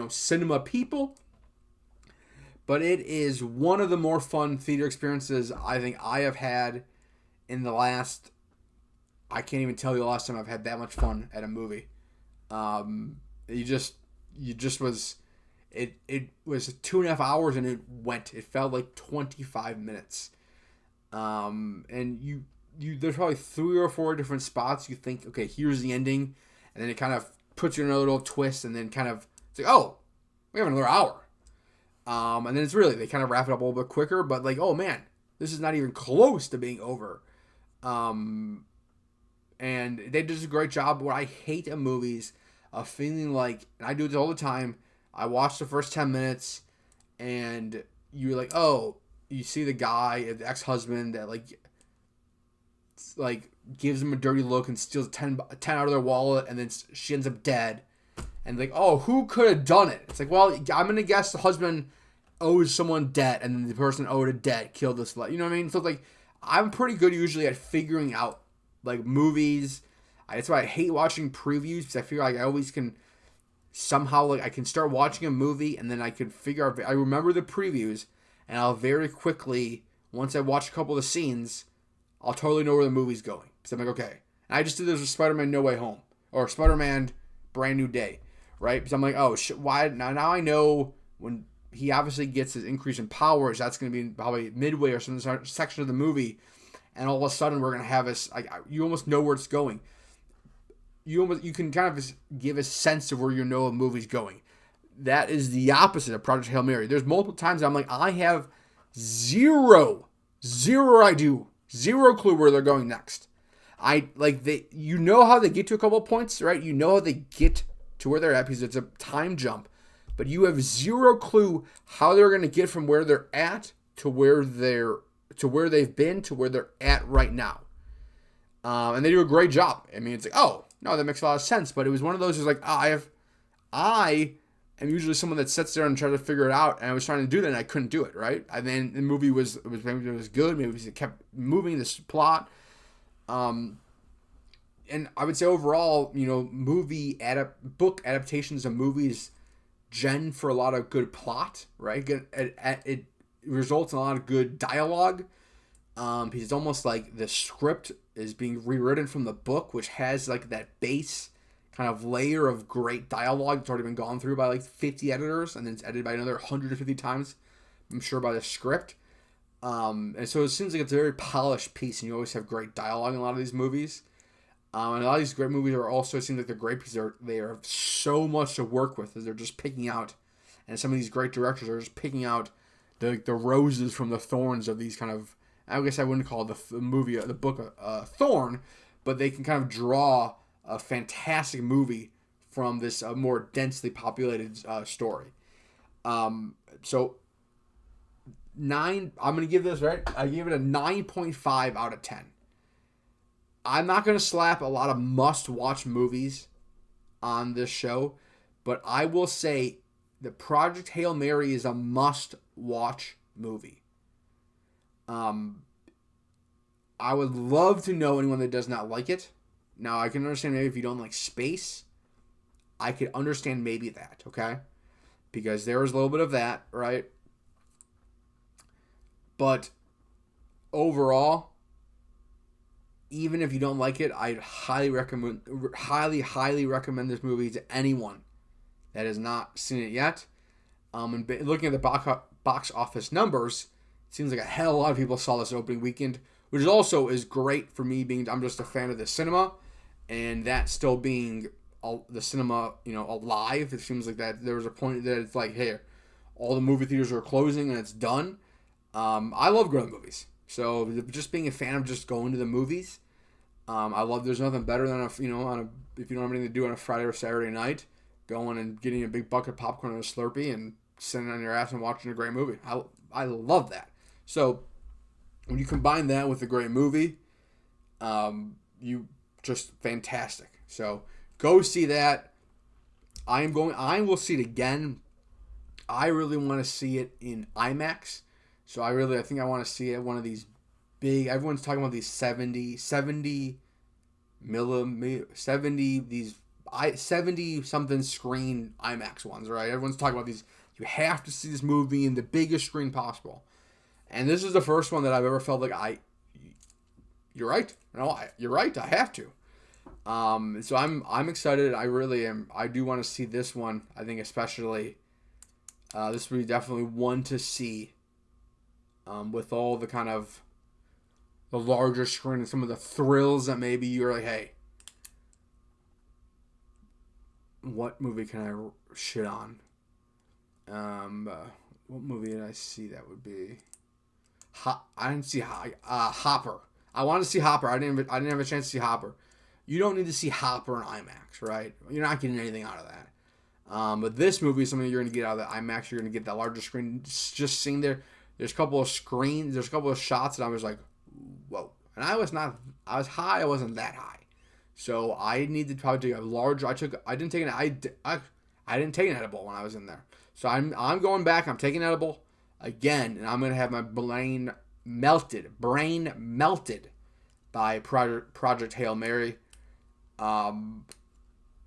cinema people, but it is one of the more fun theater experiences I think I have had in the last, I can't even tell you the last time I've had that much fun at a movie. It was 2.5 hours and it felt like 25 minutes. And there's probably 3 or 4 different spots you think, okay, here's the ending, and then it kind of puts you in a little twist, and then kind of, it's like, oh, we have another hour. And then they kind of wrap it up a little bit quicker, but like, oh man, this is not even close to being over. And they did a great job. What I hate in movies, of feeling like, and I do this all the time, I watch the first 10 minutes, and you're like, oh, you see the guy, the ex-husband that like gives him a dirty look and steals 10 out of their wallet, and then she ends up dead. And like, oh, who could have done it? It's like, well, I'm going to guess the husband owes someone debt, and then the person owed a debt killed this. You know what I mean? So like, I'm pretty good usually at figuring out like movies. That's why I hate watching previews, because I feel like I always can somehow, like, I can start watching a movie and then I can figure out, I remember the previews, and I'll very quickly, once I watch a couple of the scenes, I'll totally know where the movie's going. So I'm like, okay. And I just did this with Spider-Man No Way Home, or Spider-Man Brand New Day, right? Because I'm like, oh, shit, why? Now I know when he obviously gets his increase in powers, that's going to be probably midway or some section of the movie, and all of a sudden we're going to have this, like, you almost know where it's going. You can kind of give a sense of where you know a movie's going. That is the opposite of Project Hail Mary. There's multiple times I'm like, I have Zero idea. Zero clue where they're going next. You know how they get to a couple of points, right? You know how they get to where they're at because it's a time jump, but you have zero clue how they're going to get from where they're at to where they've been to where they're at right now. And they do a great job. I mean, it's like, oh no, that makes a lot of sense. But it was one of those who's like, I am usually someone that sits there and tries to figure it out, and I was trying to do that, and I couldn't do it, right? And then the movie was good. Maybe it kept moving this plot. And I would say overall, book adaptations of movies gen for a lot of good plot, right? It results in a lot of good dialogue. Because it's almost like the script is being rewritten from the book, which has like that base kind of layer of great dialogue that's already been gone through by like 50 editors, and then it's edited by another 150 times, I'm sure, by the script. And so it seems like it's a very polished piece, and you always have great dialogue in a lot of these movies. And a lot of these great movies are also, it seems like they're great because they are so much to work with, as they're just picking out, and some of these great directors are just picking out the roses from the thorns of these kind of, I guess I wouldn't call the book a thorn, but they can kind of draw a fantastic movie from this more densely populated story. So 9, I'm going to give this, right? I give it a 9.5 out of 10. I'm not going to slap a lot of must-watch movies on this show, but I will say that Project Hail Mary is a must-watch movie. I would love to know anyone that does not like it. Now, I can understand maybe if you don't like space, I could understand maybe that, okay? Because there is a little bit of that, right? But overall, even if you don't like it, I'd highly recommend this movie to anyone that has not seen it yet. And looking at the box office numbers, it seems like a hell of a lot of people saw this opening weekend, which also is great for me, being I'm just a fan of the cinema, and that still being the cinema, alive. It seems like that there was a point that it's like, hey, all the movie theaters are closing and it's done. I love going to movies, so just being a fan of just going to the movies, I love. There's nothing better than if you don't have anything to do on a Friday or Saturday night, going and getting a big bucket of popcorn and a Slurpee and sitting on your ass and watching a great movie. I love that. So when you combine that with a great movie, you just fantastic. So go see that. I will see it again. I really want to see it in IMAX. So I think I want to see it one of these big. Everyone's talking about these 70 something screen IMAX ones, right? Everyone's talking about these. You have to see this movie in the biggest screen possible. And this is the first one that I've ever felt like you're right. You're right. I have to. So I'm excited. I really am. I do want to see this one. I think especially this would be definitely one to see. With all the kind of the larger screen and some of the thrills that maybe you're like, hey, what movie can I shit on? What movie did I see that would be? I didn't see Hopper. I wanted to see Hopper. I didn't have a chance to see Hopper. You don't need to see Hopper in IMAX, right? You're not getting anything out of that. But this movie is something you're going to get out of the IMAX. You're going to get that larger screen. Just seeing there. There's a couple of shots that I was like, whoa. And I was high, I wasn't that high. So I needed to probably take a larger, I didn't take an edible when I was in there. So I'm going back, I'm taking an edible again, and I'm going to have my brain melted by Project Hail Mary.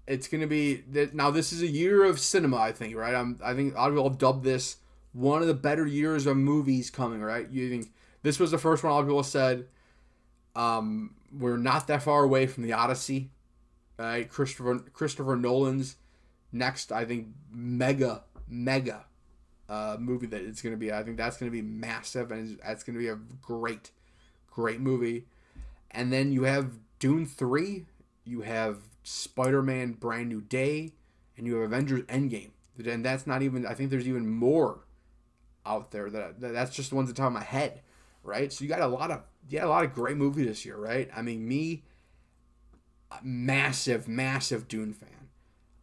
It's going to be, now this is a year of cinema, I think, right? I think I will dub this one of the better years of movies coming, right? You think this was the first one a lot of people said, we're not that far away from the Odyssey, right? Christopher Nolan's next, I think, mega movie that it's going to be. I think that's going to be massive, and that's going to be a great movie. And then you have Dune 3, you have Spider-Man Brand New Day, and you have Avengers Endgame. And that's not even, I think there's even more out there that's just the ones that top of my head, right? So you got a lot of great movies this year, right? I mean, me, massive Dune fan.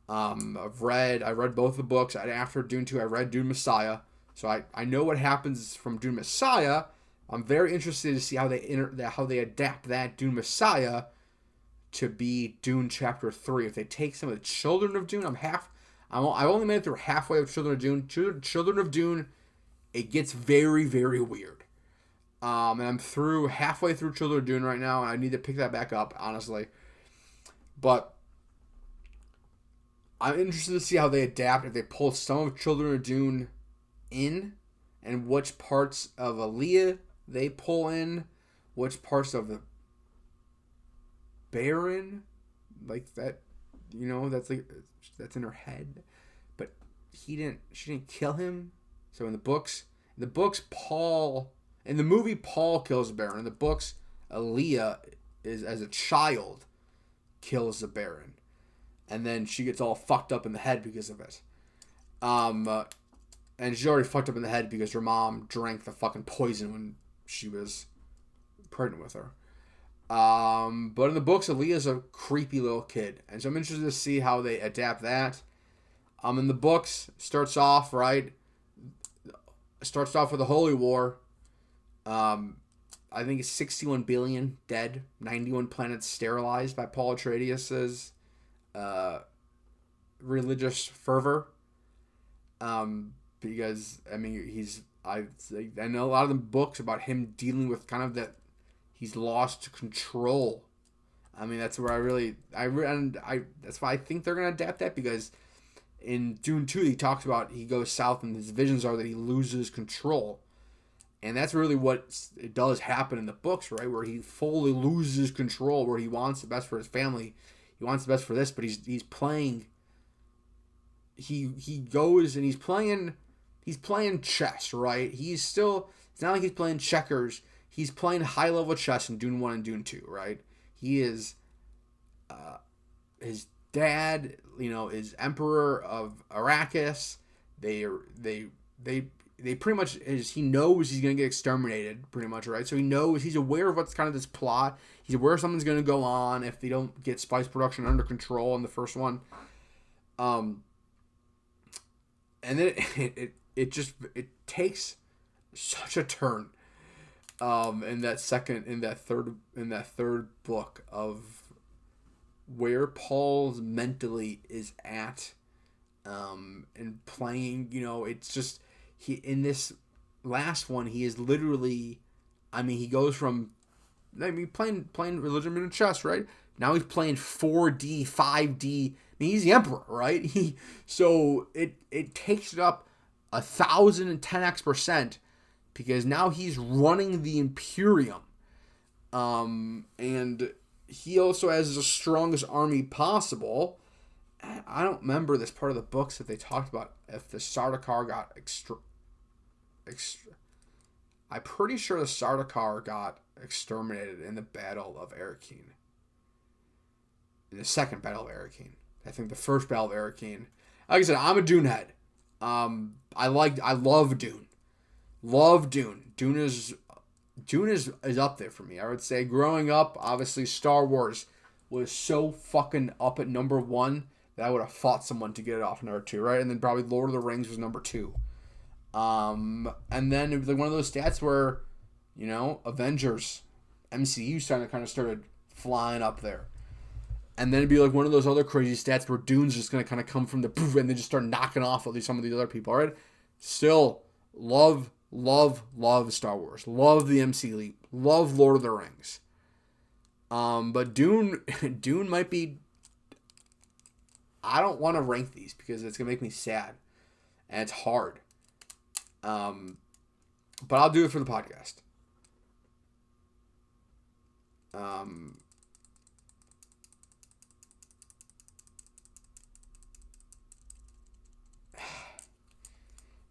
I read both the books. After Dune 2, I read Dune Messiah, so I know what happens from Dune Messiah. I'm very interested to see how they adapt that Dune Messiah to be Dune Chapter 3. If they take some of the Children of Dune, I've only made it through halfway of Children of Dune. Children of Dune, it gets very, very weird. And I'm halfway through Children of Dune right now, and I need to pick that back up, honestly. But I'm interested to see how they adapt, if they pull some of Children of Dune in, and which parts of Aaliyah they pull in, which parts of the Baron, like that, that's in her head, but she didn't kill him. So in the books, Paul, in the movie, Paul kills the Baron. In the books, Aaliyah is, as a child, kills the Baron. And then she gets all fucked up in the head because of it. And she's already fucked up in the head because her mom drank the fucking poison when she was pregnant with her. But in the books, Aaliyah's a creepy little kid. And so I'm interested to see how they adapt that. In the books, starts off with the Holy War. I think it's 61 billion dead, 91 planets sterilized by Paul Atreides' religious fervor. Because I mean, I know a lot of the books about him dealing with kind of that he's lost control. I mean, that's where that's why I think they're gonna adapt that, because in Dune 2 he talks about he goes south and his visions are that he loses control. And that's really what it does happen in the books, right? Where he fully loses control, where he wants the best for his family. He wants the best for this, but he's playing. He goes and he's playing chess, right? It's not like he's playing checkers. He's playing high level chess in Dune 1 and Dune 2, right? He is his dad, is Emperor of Arrakis. They pretty much he knows he's gonna get exterminated, pretty much, right? So he's aware of what's kind of this plot. He's aware something's gonna go on if they don't get spice production under control in the first one. And then it takes such a turn in that third book of where Paul's mentally is at, and playing. It's just in this last one he is literally, he goes from playing religion and chess, right? Now he's playing 4D, 5D. He's the emperor, right? So it takes it up 1,010x%, because now he's running the Imperium, and he also has the strongest army possible. I don't remember this part of the books that they talked about if the Sardaukar got I'm pretty sure the Sardaukar got exterminated in the Battle of Arrakeen. In the second Battle of Arrakeen. I think the first Battle of Arrakeen. Like I said, I'm a Dune head. I love Dune. Love Dune. Dune is up there for me. I would say growing up, obviously Star Wars was so fucking up at number 1 that I would have fought someone to get it off number 2, right? And then probably Lord of the Rings was number 2. And then it was like one of those stats where, Avengers, MCU started flying up there. And then it'd be like one of those other crazy stats where Dune's just going to kind of come from the poof and then just start knocking off some of these other people, right? Still, love Star Wars. Love the MCU. Love Lord of the Rings. But Dune might be... I don't want to rank these because it's going to make me sad. And it's hard. But I'll do it for the podcast.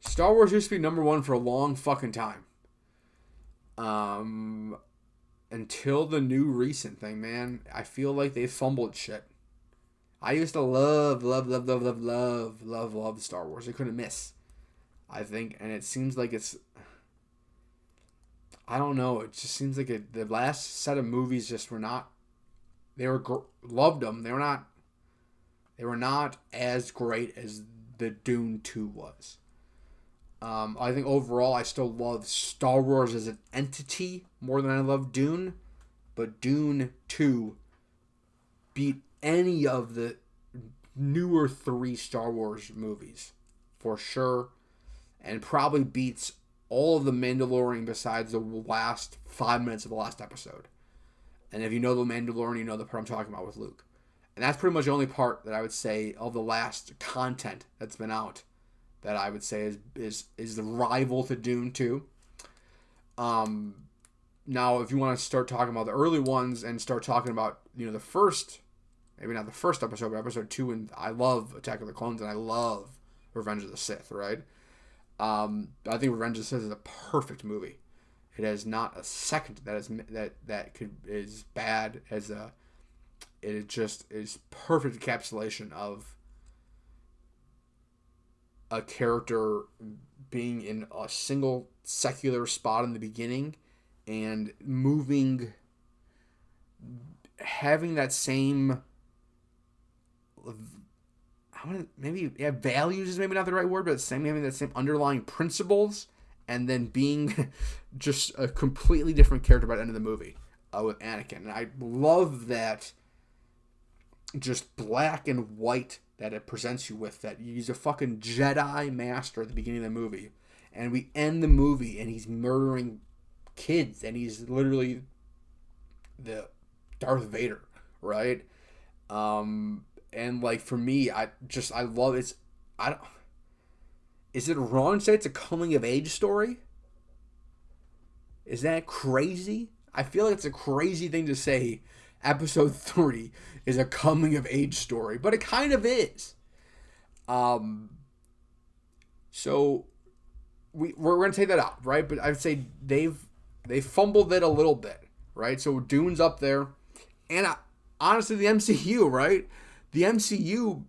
Star Wars used to be number 1 for a long fucking time. Until the new recent thing, man. I feel like they fumbled shit. I used to love Star Wars. I couldn't miss. I think, and it seems like it's. I don't know. It just seems like the last set of movies just were not. They were loved them. They were not. They were not as great as the Dune 2 was. I think overall, I still love Star Wars as an entity more than I love Dune, but Dune 2 beat any of the newer 3 Star Wars movies for sure, and probably beats all of the Mandalorian besides the last 5 minutes of the last episode. And if you know the Mandalorian, you know the part I'm talking about with Luke. And that's pretty much the only part that I would say of the last content that's been out that I would say is the rival to Dune 2. Now, if you want to start talking about the early ones and start talking about, the first, maybe not the first episode, but episode 2, and I love Attack of the Clones and I love Revenge of the Sith, right? I think Revenge of the Sith is a perfect movie. It has not a second that is bad as a. It just is perfect encapsulation of a character being in a single secular spot in the beginning and moving, having that same. Values is maybe not the right word, but having that same underlying principles, and then being just a completely different character by the end of the movie with Anakin. And I love that just black and white that it presents you with, that he's a fucking Jedi master at the beginning of the movie, and we end the movie and he's murdering kids, and he's literally the Darth Vader, right? And like for me, I love it. Is it wrong to say it's a coming of age story? Is that crazy? I feel like it's a crazy thing to say. Episode 3 is a coming of age story, but it kind of is. So we're gonna take that out, right? But I'd say they fumbled it a little bit, right? So Dune's up there, and honestly, the MCU, right? The MCU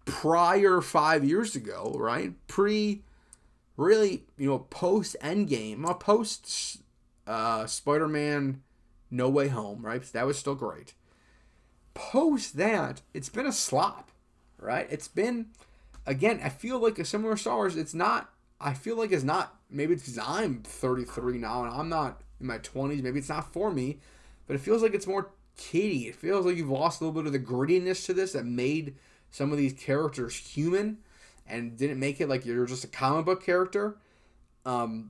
prior 5 years ago, right? Really, post Endgame, post Spider-Man No Way Home, right? That was still great. Post that, it's been a slop, right? It's been, again, I feel like a similar Star Wars. I feel like it's not, maybe it's because I'm 33 now and I'm not in my 20s. Maybe it's not for me, but it feels like it's more kiddie. It feels like you've lost a little bit of the grittiness to this that made some of these characters human and didn't make it like you're just a comic book character. And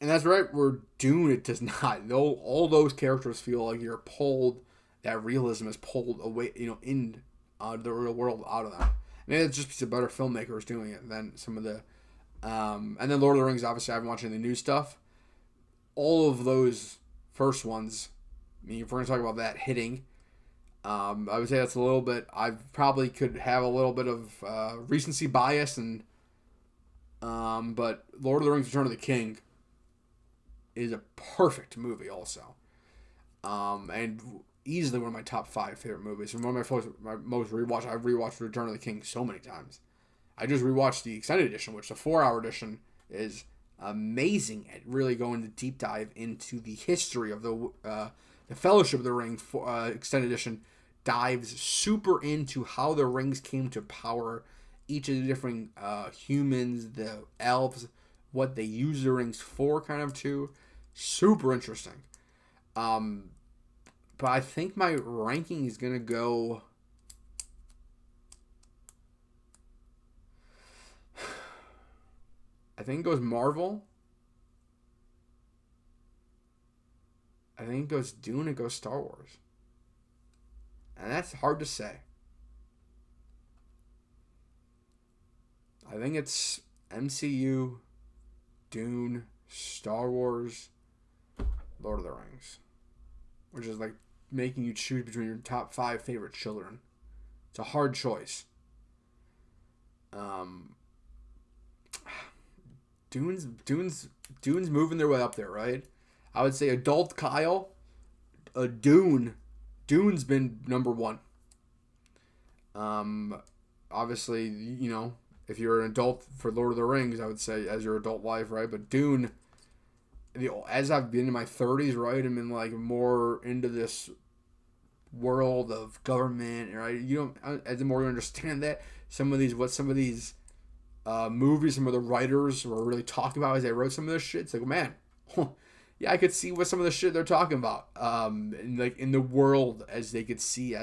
that's right, where Dune, it does not. All those characters feel like you're pulled, that realism is pulled away, in the real world out of them. Maybe it's just because of better filmmakers doing it than some of the. And then Lord of the Rings, obviously, I've been watching the new stuff. All of those first ones, if we're going to talk about that hitting, I would say that's a little bit. I probably could have a little bit of recency bias, but Lord of the Rings: Return of the King is a perfect movie, also, and easily one of my top 5 favorite movies. And one of my most rewatched. I've rewatched Return of the King so many times. I just rewatched the extended edition, which the 4-hour edition is amazing at really going to deep dive into the history of the Fellowship of the Ring. Extended edition dives super into how the rings came to power each of the different humans, the elves, what they use the rings for, kind of too. Super interesting. But I think my ranking is gonna go. I think it goes Marvel. I think it goes Dune. It goes Star Wars. And that's hard to say. I think it's MCU, Dune, Star Wars, Lord of the Rings. Which is like making you choose between your top 5 favorite children. It's a hard choice. Dune's moving their way up there, right? I would say adult Kyle, Dune's been number 1. Obviously, if you're an adult for Lord of the Rings, I would say as your adult life, right? But Dune, as I've been in my 30s, right, I'm in like more into this world of government, right? As the more you understand that, some of these movies, some of the writers were really talking about as they wrote some of this shit. It's like, man, yeah, I could see what some of the shit they're talking about. In the world as they could see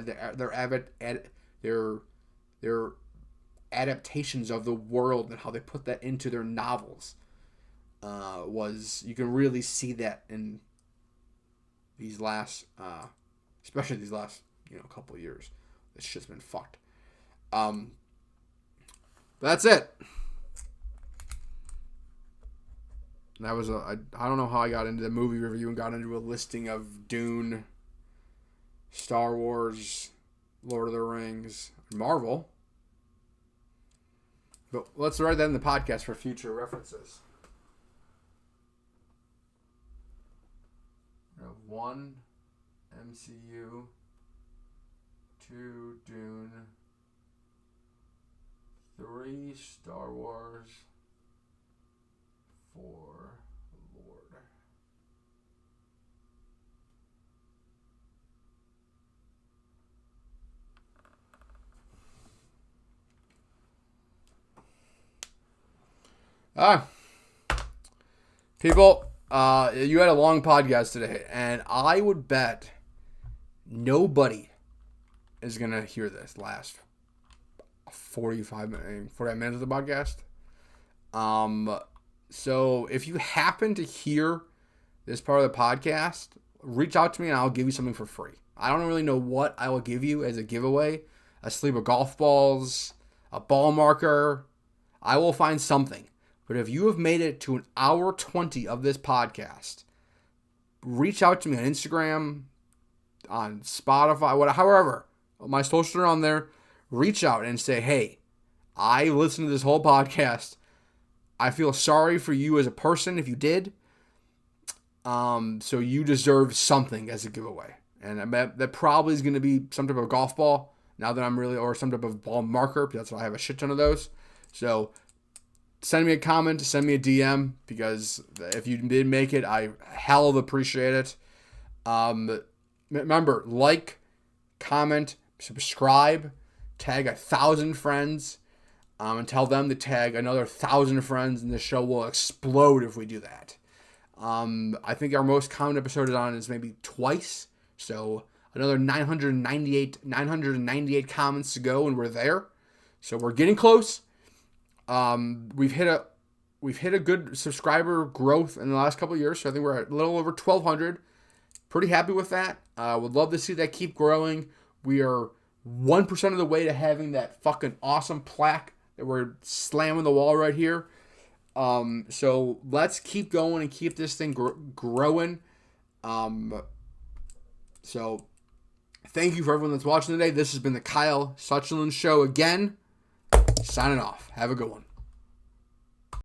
their adaptations of the world and how they put that into their novels. You can really see that in these last, especially these last, couple of years. This shit's been fucked. But that's it. That was I don't know how I got into the movie review and got into a listing of Dune, Star Wars, Lord of the Rings, Marvel. But let's write that in the podcast for future references. 1 MCU, 2 Dune, 3 Star Wars, 4 Lord. People, you had a long podcast today, and I would bet nobody is going to hear this last 45 minutes of the podcast. So if you happen to hear this part of the podcast, reach out to me and I'll give you something for free. I don't really know what I will give you as a giveaway. A sleeve of golf balls, a ball marker. I will find something. But if you have made it to an hour 20 of this podcast, reach out to me on Instagram, on Spotify, however. My socials are on there. Reach out and say, hey, I listened to this whole podcast. I feel sorry for you as a person if you did. So you deserve something as a giveaway. And I bet that probably is going to be some type of golf ball now that or some type of ball marker. That's why I have a shit ton of those. So send me a comment, send me a DM, because if you did make it, I hell of appreciate it. Remember, like, comment, subscribe, tag 1,000 friends, and tell them to tag another 1,000 friends, and the show will explode if we do that. I think our most common episode is maybe twice, so another 998 comments to go, and we're there. So we're getting close. We've hit a good subscriber growth in the last couple of years, so I think we're at a little over 1,200. Pretty happy with that. Would love to see that keep growing. We are 1% of the way to having that fucking awesome plaque that we're slamming the wall right here. So let's keep going and keep this thing growing. So thank you for everyone that's watching today. This has been the Kyle Suchsland Show again. Signing off. Have a good one.